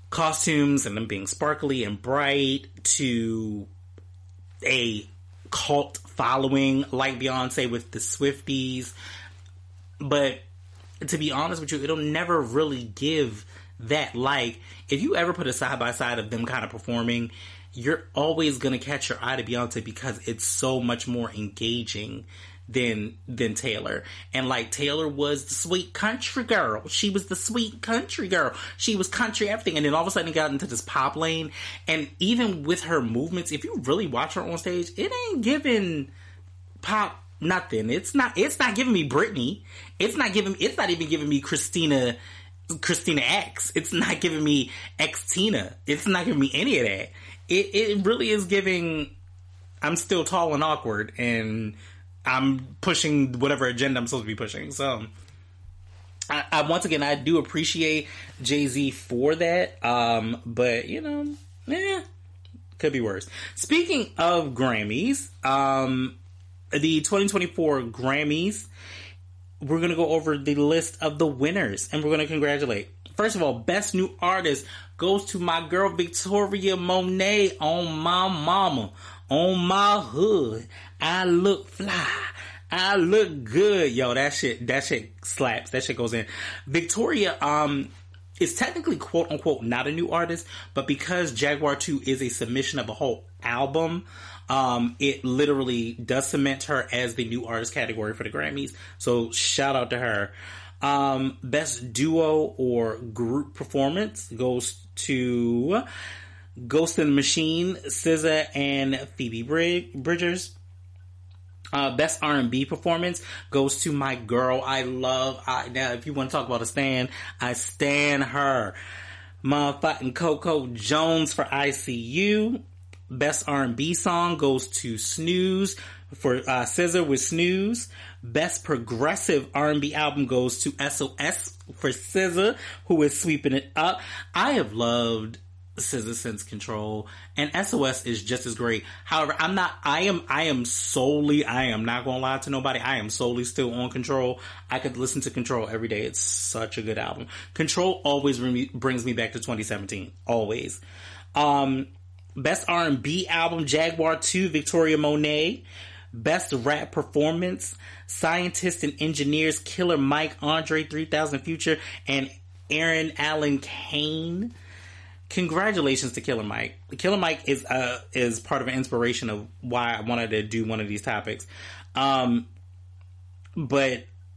costumes and them being sparkly and bright, to a cult following like Beyonce with the Swifties. But to be honest with you, it'll never really give that. Like, if you ever put a side by side of them kind of performing, you're always gonna catch your eye to Beyonce because it's so much more engaging than Taylor. And like, Taylor was the sweet country girl. She was the sweet country girl. She was country everything, and then all of a sudden got into this pop lane. And even with her movements, if you really watch her on stage, it ain't giving pop nothing. It's not giving me Britney. It's not even giving me Christina X. It's not giving me X Tina. It's not giving me any of that. It really is giving, I'm still tall and awkward, and I'm pushing whatever agenda I'm supposed to be pushing. So, I once again, I do appreciate Jay-Z for that. But, you know, could be worse. Speaking of Grammys, the 2024 Grammys, we're going to go over the list of the winners, and we're going to congratulate. First of all, Best New Artist goes to my girl Victoria Monet. On my mama, on my hood, I look fly, I look good. Yo, that shit slaps. That shit goes in. Victoria, is technically quote unquote not a new artist, but because Jaguar 2 is a submission of a whole album, it literally does cement her as the new artist category for the Grammys. So shout out to her. Best duo or group performance goes to Ghost in the Machine, SZA and Phoebe Bridgers. Best R&B performance goes to my girl now if you want to talk about a stan, I stan her. Motherfucking Coco Jones for ICU. Best R&B song goes to Snooze for SZA with Snooze. Best progressive R&B album goes to SOS for SZA, who is sweeping it up. I have loved SZA since Control, and SOS is just as great. However, I am not gonna lie to nobody, I am solely still on Control. I could listen to Control every day. It's such a good album. Control always brings me back to 2017. Always. Best R&B album, Jaguar 2, Victoria Monet. Best rap performance, Scientists and Engineers, Killer Mike, Andre 3000 Future, and Aaron Allen Kane. Congratulations to Killer Mike. Killer Mike is part of an inspiration of why I wanted to do one of these topics. But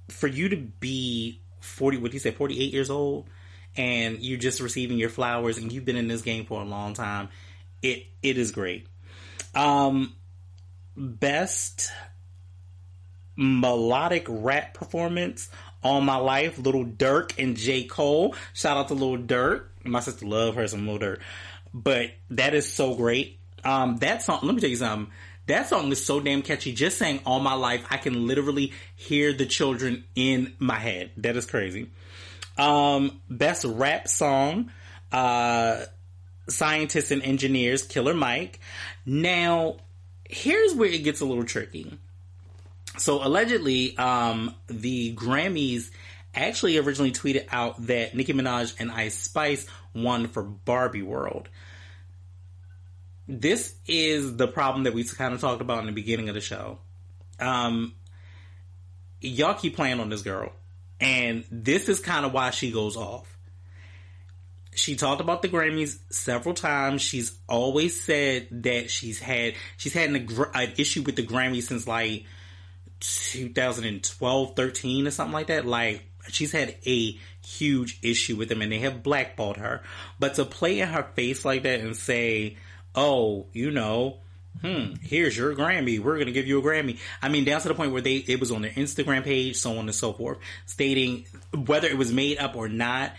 for you to be 48 years old, and you're just receiving your flowers, and you've been in this game for a long time, it is great. Best melodic rap performance, All My Life, Lil Durk and J. Cole. Shout out to Lil Durk. My sister love her some Lil Durk. But that is so great. That song, let me tell you something. That song is so damn catchy. Just saying All My Life, I can literally hear the children in my head. That is crazy. Best rap song, Scientists and Engineers, Killer Mike. Now, here's where it gets a little tricky. So allegedly, the Grammys actually originally tweeted out that Nicki Minaj and Ice Spice won for Barbie World. This is the problem that we kind of talked about in the beginning of the show. Y'all keep playing on this girl, and this is kind of why she goes off. She talked about the Grammys several times. She's always said that she's had an issue with the Grammys since like 2012, 13 or something like that. Like, she's had a huge issue with them, and they have blackballed her. But to play in her face like that and say, oh, you know, here's your Grammy, we're going to give you a Grammy. I mean, down to the point where it was on their Instagram page, so on and so forth, stating whether it was made up or not.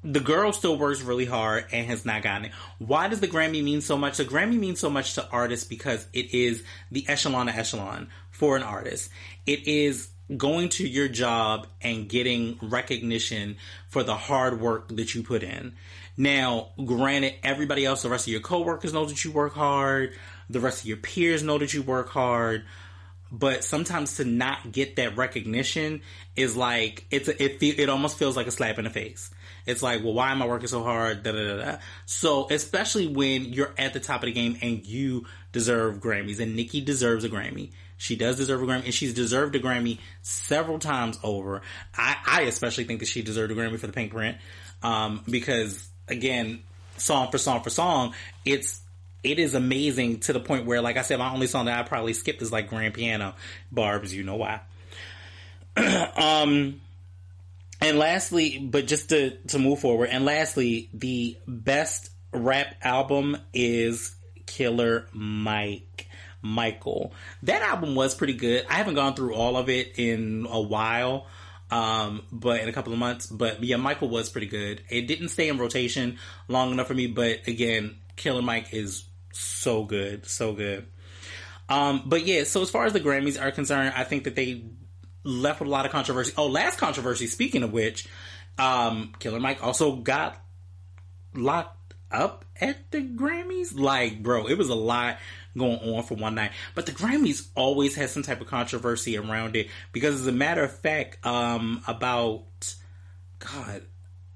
The girl still works really hard and has not gotten it. Why does the Grammy mean so much? The Grammy means so much to artists because it is the echelon of echelon for an artist. It is going to your job and getting recognition for the hard work that you put in. Now, granted, everybody else, the rest of your coworkers know that you work hard. The rest of your peers know that you work hard. But sometimes to not get that recognition is like, it almost feels like a slap in the face. It's like, well, why am I working so hard? Da, da, da, da. So, especially when you're at the top of the game and you deserve Grammys, and Nicki deserves a Grammy. She does deserve a Grammy, and she's deserved a Grammy several times over. I especially think that she deserved a Grammy for The Pink Print, because, again, song for song, it is amazing to the point where, like I said, my only song that I probably skipped is like Grand Piano. Barbs, you know why. And lastly, but just to move forward, and lastly, the best rap album is Killer Michael. That album was pretty good. I haven't gone through all of it in a while, but in a couple of months. But yeah, Michael was pretty good. It didn't stay in rotation long enough for me, but again, Killer Mike is so good, so good. But yeah, so as far as the Grammys are concerned, I think that they left with a lot of controversy. Oh, last controversy, speaking of which, Killer Mike also got locked up at the Grammys. Like, bro, it was a lot going on for one night. But the Grammys always has some type of controversy around it because, as a matter of fact, about, God,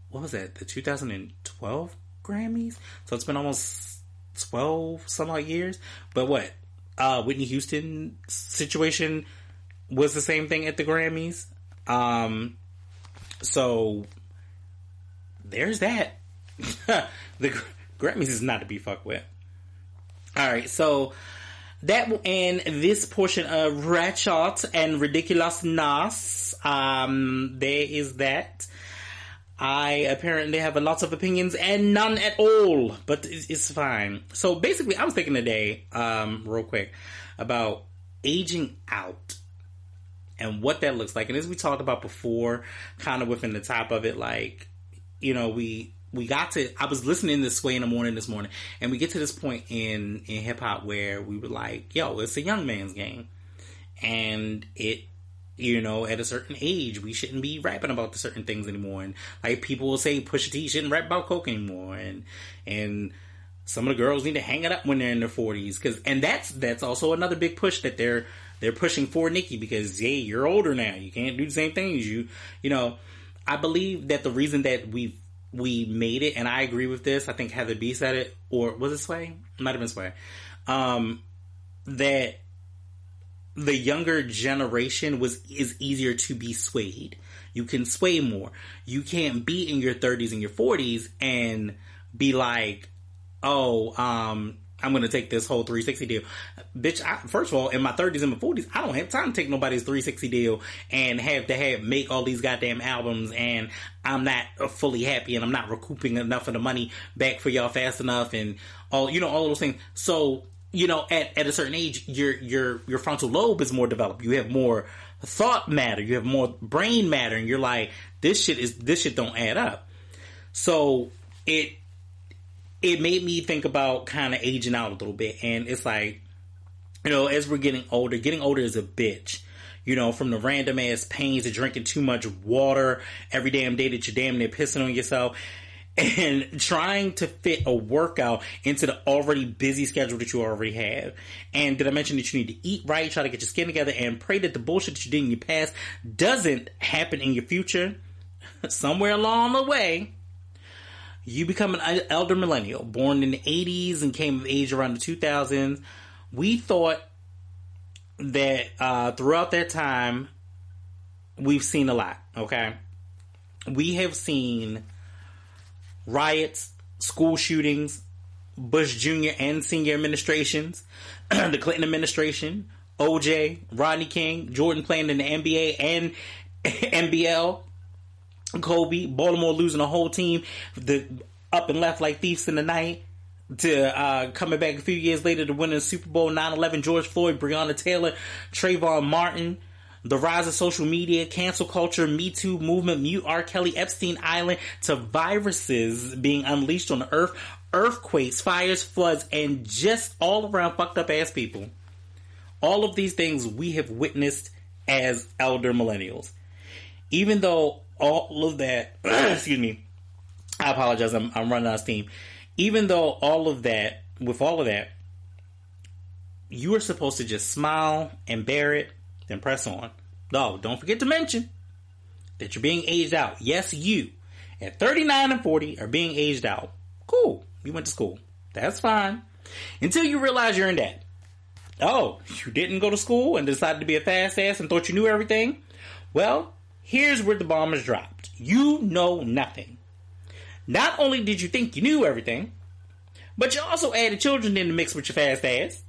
what was that? The 2012 Grammys? So it's been almost 12 some odd years. But what? Whitney Houston situation was the same thing at the Grammys. So there's that. The Grammys is not to be fucked with. Alright, so that will end this portion of Ratchet and Ridiculousness. There is that. I apparently have a lot of opinions and none at all, but it's fine. So basically, I was thinking today, real quick, about aging out and what that looks like. And as we talked about before, kind of within the top of it, like, you know, we got to, I was listening to Sway in the Morning this morning, and we get to this point in hip hop where we were like, yo, it's a young man's game. And it, you know, at a certain age, we shouldn't be rapping about certain things anymore. And like people will say Pusha T shouldn't rap about coke anymore. And some of the girls need to hang it up when they're in their 40s. And that's also another big push that they're pushing for Nicki, because, hey, you're older now. You can't do the same things. You know, I believe that the reason that we made it, and I agree with this, I think Heather B said it, or was it Sway? It might have been Sway. That the younger generation is easier to be swayed. You can sway more. You can't be in your 30s and your 40s and be like, oh, I'm going to take this whole 360 deal. Bitch, first of all, in my 30s and my 40s, I don't have time to take nobody's 360 deal and have to make all these goddamn albums, and I'm not fully happy, and I'm not recouping enough of the money back for y'all fast enough, and all, you know, all of those things. So, you know, at a certain age, your frontal lobe is more developed. You have more thought matter. You have more brain matter, and you're like, this shit don't add up. So it made me think about kind of aging out a little bit. And it's like, you know, as we're getting older is a bitch. You know, from the random ass pains of drinking too much water every damn day that you're damn near pissing on yourself, and trying to fit a workout into the already busy schedule that you already have. And did I mention that you need to eat right, try to get your skin together, and pray that the bullshit that you did in your past doesn't happen in your future? Somewhere along the way, you become an elder millennial, born in the 80s and came of age around the 2000s. We thought that throughout that time, we've seen a lot, okay? We have seen riots, school shootings, Bush Jr. and senior administrations, the Clinton administration, OJ, Rodney King, Jordan playing in the NBA and NBL, Kobe, Baltimore losing a whole team, the up and left like thieves in the night, to coming back a few years later to winning the Super Bowl, 9/11, George Floyd, Breonna Taylor, Trayvon Martin, the rise of social media, cancel culture, Me Too movement, mute R. Kelly, Epstein Island, to viruses being unleashed on the earth, earthquakes, fires, floods, and just all around fucked up ass people. All of these things we have witnessed as elder millennials. Even though all of that, excuse me, I apologize, I'm running out of steam. Even though with all of that, you are supposed to just smile and bear it, then press on. No, don't forget to mention that you're being aged out. Yes, you, at 39 and 40, are being aged out. Cool. You went to school. That's fine. Until you realize you're in debt. Oh, you didn't go to school and decided to be a fast ass and thought you knew everything? Well, here's where the bomb is dropped. You know nothing. Not only did you think you knew everything, but you also added children in the mix with your fast ass.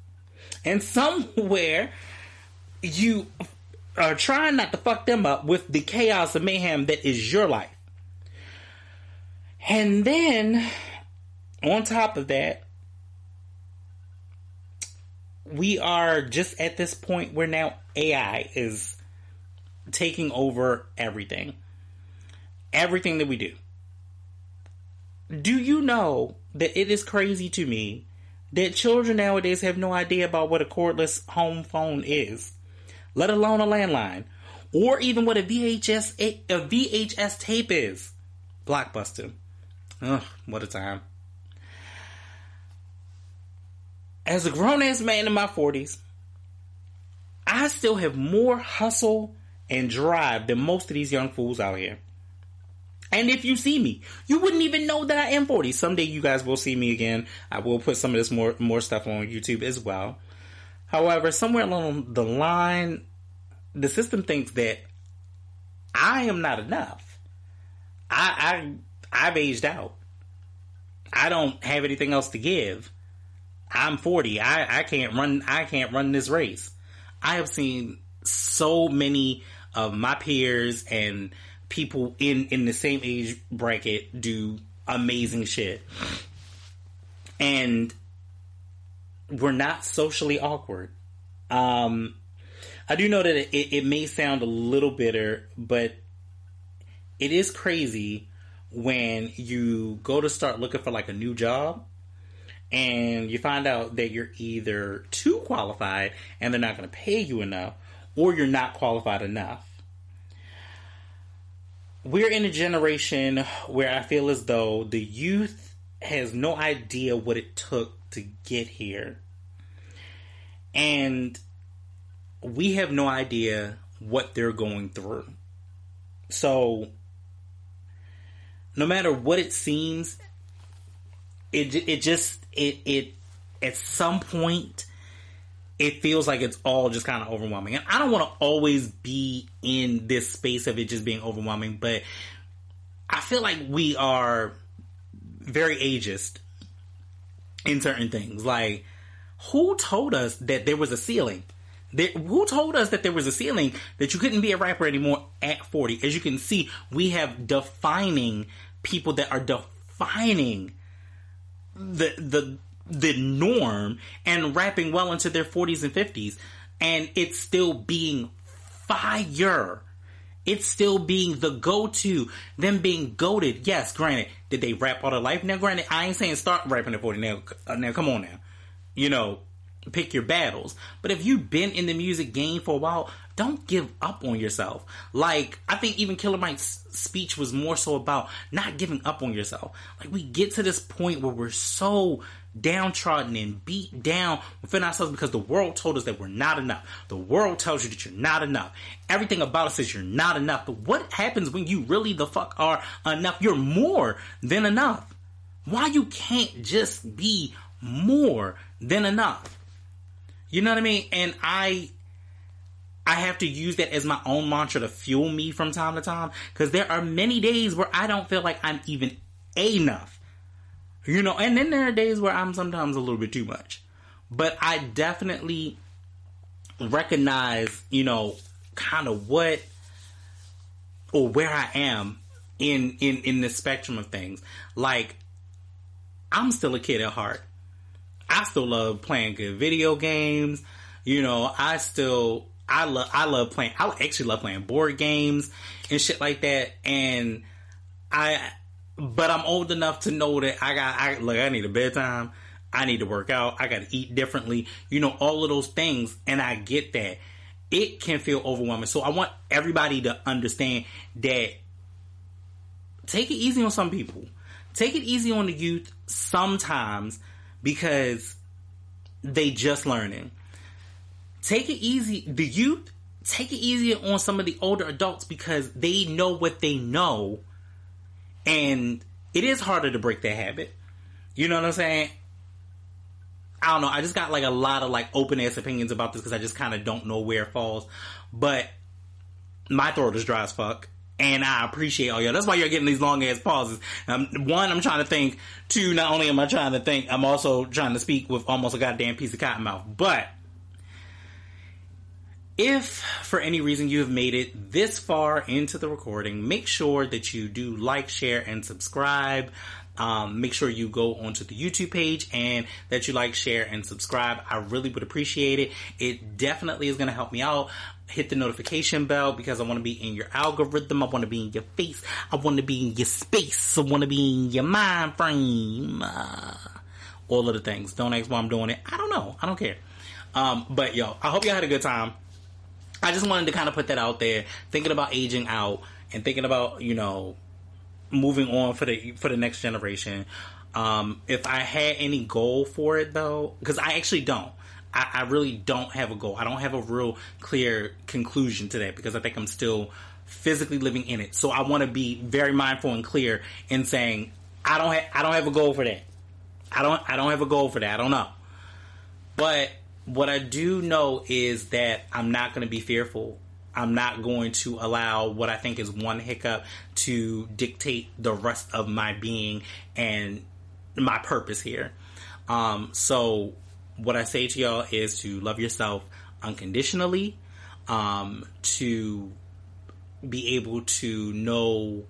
And somewhere, you are trying not to fuck them up with the chaos and mayhem that is your life. And then, on top of that, we are just at this point where now AI is taking over everything. Everything that we do. Do you know that it is crazy to me that children nowadays have no idea about what a cordless home phone is, let alone a landline, or even what a VHS tape is. Blockbuster. Ugh, what a time. As a grown-ass man in my 40s, I still have more hustle and drive than most of these young fools out here. And if you see me, you wouldn't even know that I am 40. Someday you guys will see me again. I will put some of this more stuff on YouTube as well. However, somewhere along the line, the system thinks that I am not enough. I've aged out. I don't have anything else to give. I'm 40. I can't run this race. I have seen so many of my peers and people in the same age bracket do amazing shit. And we're not socially awkward. I do know that it may sound a little bitter, but it is crazy when you go to start looking for like a new job and you find out that you're either too qualified and they're not going to pay you enough, or you're not qualified enough. We're in a generation where I feel as though the youth has no idea what it took to get here. And we have no idea what they're going through. So, no matter what it seems, it at some point, it feels like it's all just kind of overwhelming. And I don't want to always be in this space of it just being overwhelming, but I feel like we are very ageist in certain things. Like, who told us that there was a ceiling? Who told us that there was a ceiling that you couldn't be a rapper anymore at 40? As you can see, we have defining people that are defining the norm and rapping well into their 40s and 50s, and it's still being fire. It's still being the go-to. Them being goated. Yes, granted, did they rap all their life? Now, granted, I ain't saying start rapping at 40. Now, come on now. You know, pick your battles. But if you've been in the music game for a while, don't give up on yourself. Like, I think even Killer Mike's speech was more so about not giving up on yourself. Like, we get to this point where we're so downtrodden and beat down within ourselves because the world told us that we're not enough. The world tells you that you're not enough. Everything about us says you're not enough. But what happens when you really the fuck are enough? You're more than enough. Why you can't just be more than enough? You know what I mean? And I have to use that as my own mantra to fuel me from time to time, because there are many days where I don't feel like I'm even enough. You know, and then there are days where I'm sometimes a little bit too much. But I definitely recognize, you know, kind of what or where I am in the spectrum of things. Like, I'm still a kid at heart. I still love playing good video games. You know, I love playing, I actually love playing board games and shit like that. And but I'm old enough to know that I need a bedtime. I need to work out. I got to eat differently. You know, all of those things. And I get that. It can feel overwhelming. So I want everybody to understand that take it easy on some people. Take it easy on the youth sometimes, because they just learning. Take it easy, the youth, take it easier on some of the older adults because they know what they know, and it is harder to break that habit. You know what I'm saying? I don't know, I just got like a lot of like open ass opinions about this because I just kind of don't know where it falls, but my throat is dry as fuck. And I appreciate all y'all. That's why you're getting these long ass pauses. One, I'm trying to think. Two, not only am I trying to think, I'm also trying to speak with almost a goddamn piece of cotton mouth. But if for any reason you have made it this far into the recording, make sure that you do like, share, and subscribe. Make sure you go onto the YouTube page and that you like, share, and subscribe. I really would appreciate it. It definitely is going to help me out. Hit the notification bell because I want to be in your algorithm. I want to be in your face. I want to be in your space. I want to be in your mind frame. all of the things. Don't ask why I'm doing it. I don't know. I don't care. But yo, I hope y'all had a good time. I just wanted to kind of put that out there, thinking about aging out and thinking about, you know, moving on for the next generation. If I had any goal for it though, because I actually don't. I really don't have a goal. I don't have a real clear conclusion to that because I think I'm still physically living in it. So I want to be very mindful and clear in saying I don't have a goal for that. I don't have a goal for that. I don't know. But what I do know is that I'm not going to be fearful. I'm not going to allow what I think is one hiccup to dictate the rest of my being and my purpose here. So what I say to y'all is to love yourself unconditionally, to be able to know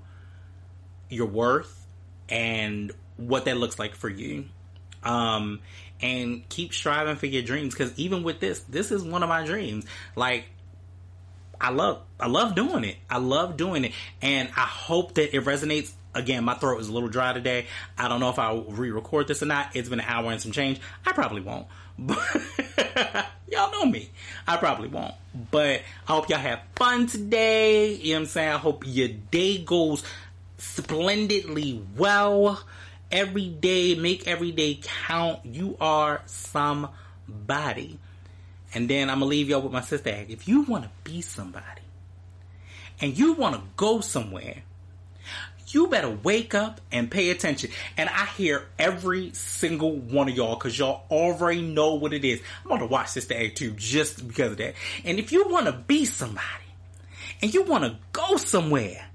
your worth and what that looks like for you. And keep striving for your dreams, because even with this is one of my dreams. Like, I love doing it. I love doing it. And I hope that it resonates. Again, my throat is a little dry today. I don't know if I'll re-record this or not. It's been an hour and some change. I probably won't. But y'all know me. I probably won't. But I hope y'all have fun today. You know what I'm saying? I hope your day goes splendidly well. Every day, make every day count. You are somebody. And then I'm going to leave y'all with my sister act. If you want to be somebody and you want to go somewhere, you better wake up and pay attention. And I hear every single one of y'all because y'all already know what it is. I'm going to watch Sister Act 2 just because of that. And if you want to be somebody and you want to go somewhere,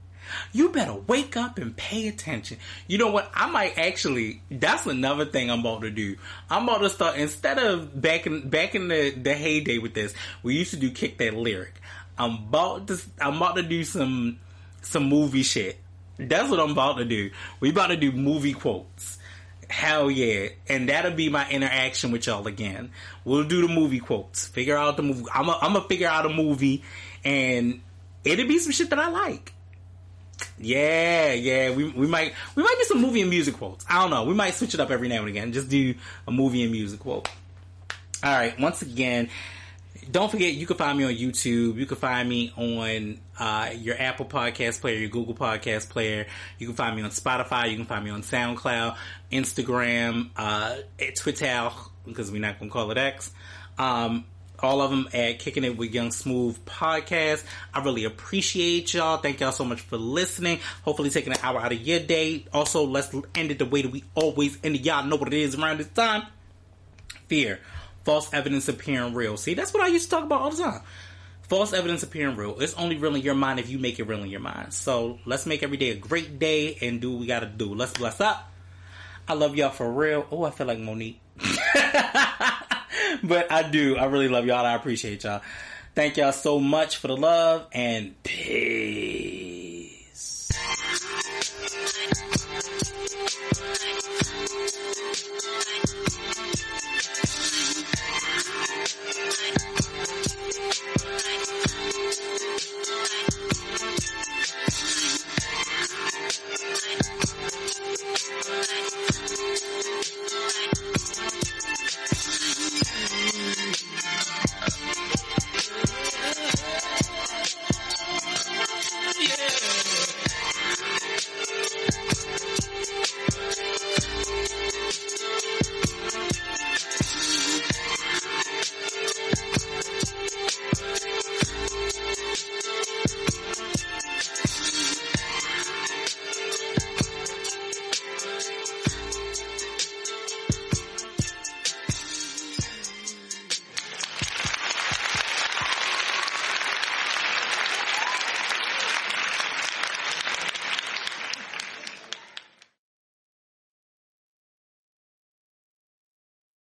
you better wake up and pay attention. You know what? I might actually, that's another thing I'm about to do. I'm about to start, instead of back in the heyday with this, we used to do Kick That Lyric. I'm about to do some movie shit. That's what I'm about to do. We about to do movie quotes. Hell yeah. And that'll be my interaction with y'all again. We'll do the movie quotes. Figure out the movie. I'm gonna figure out a movie and it'll be some shit that I like. Yeah. We might do some movie and music quotes. I don't know. We might switch it up every now and again. Just do a movie and music quote. Alright, once again, don't forget, you can find me on YouTube. You can find me on your Apple Podcast player, your Google Podcast player. You can find me on Spotify. You can find me on SoundCloud, Instagram, Twitter, because we're not going to call it X. All of them at Kicking It with Young Smooth Podcast. I really appreciate y'all. Thank y'all so much for listening. Hopefully taking an hour out of your day. Also, let's end it the way that we always end it. Y'all know what it is around this time. Fear. False evidence appearing real. See, that's what I used to talk about all the time. False evidence appearing real. It's only real in your mind if you make it real in your mind. So let's make every day a great day and do what we gotta do. Let's bless up. I love y'all for real. Oh, I feel like Monique. But I do. I really love y'all. I appreciate y'all. Thank y'all so much for the love and peace.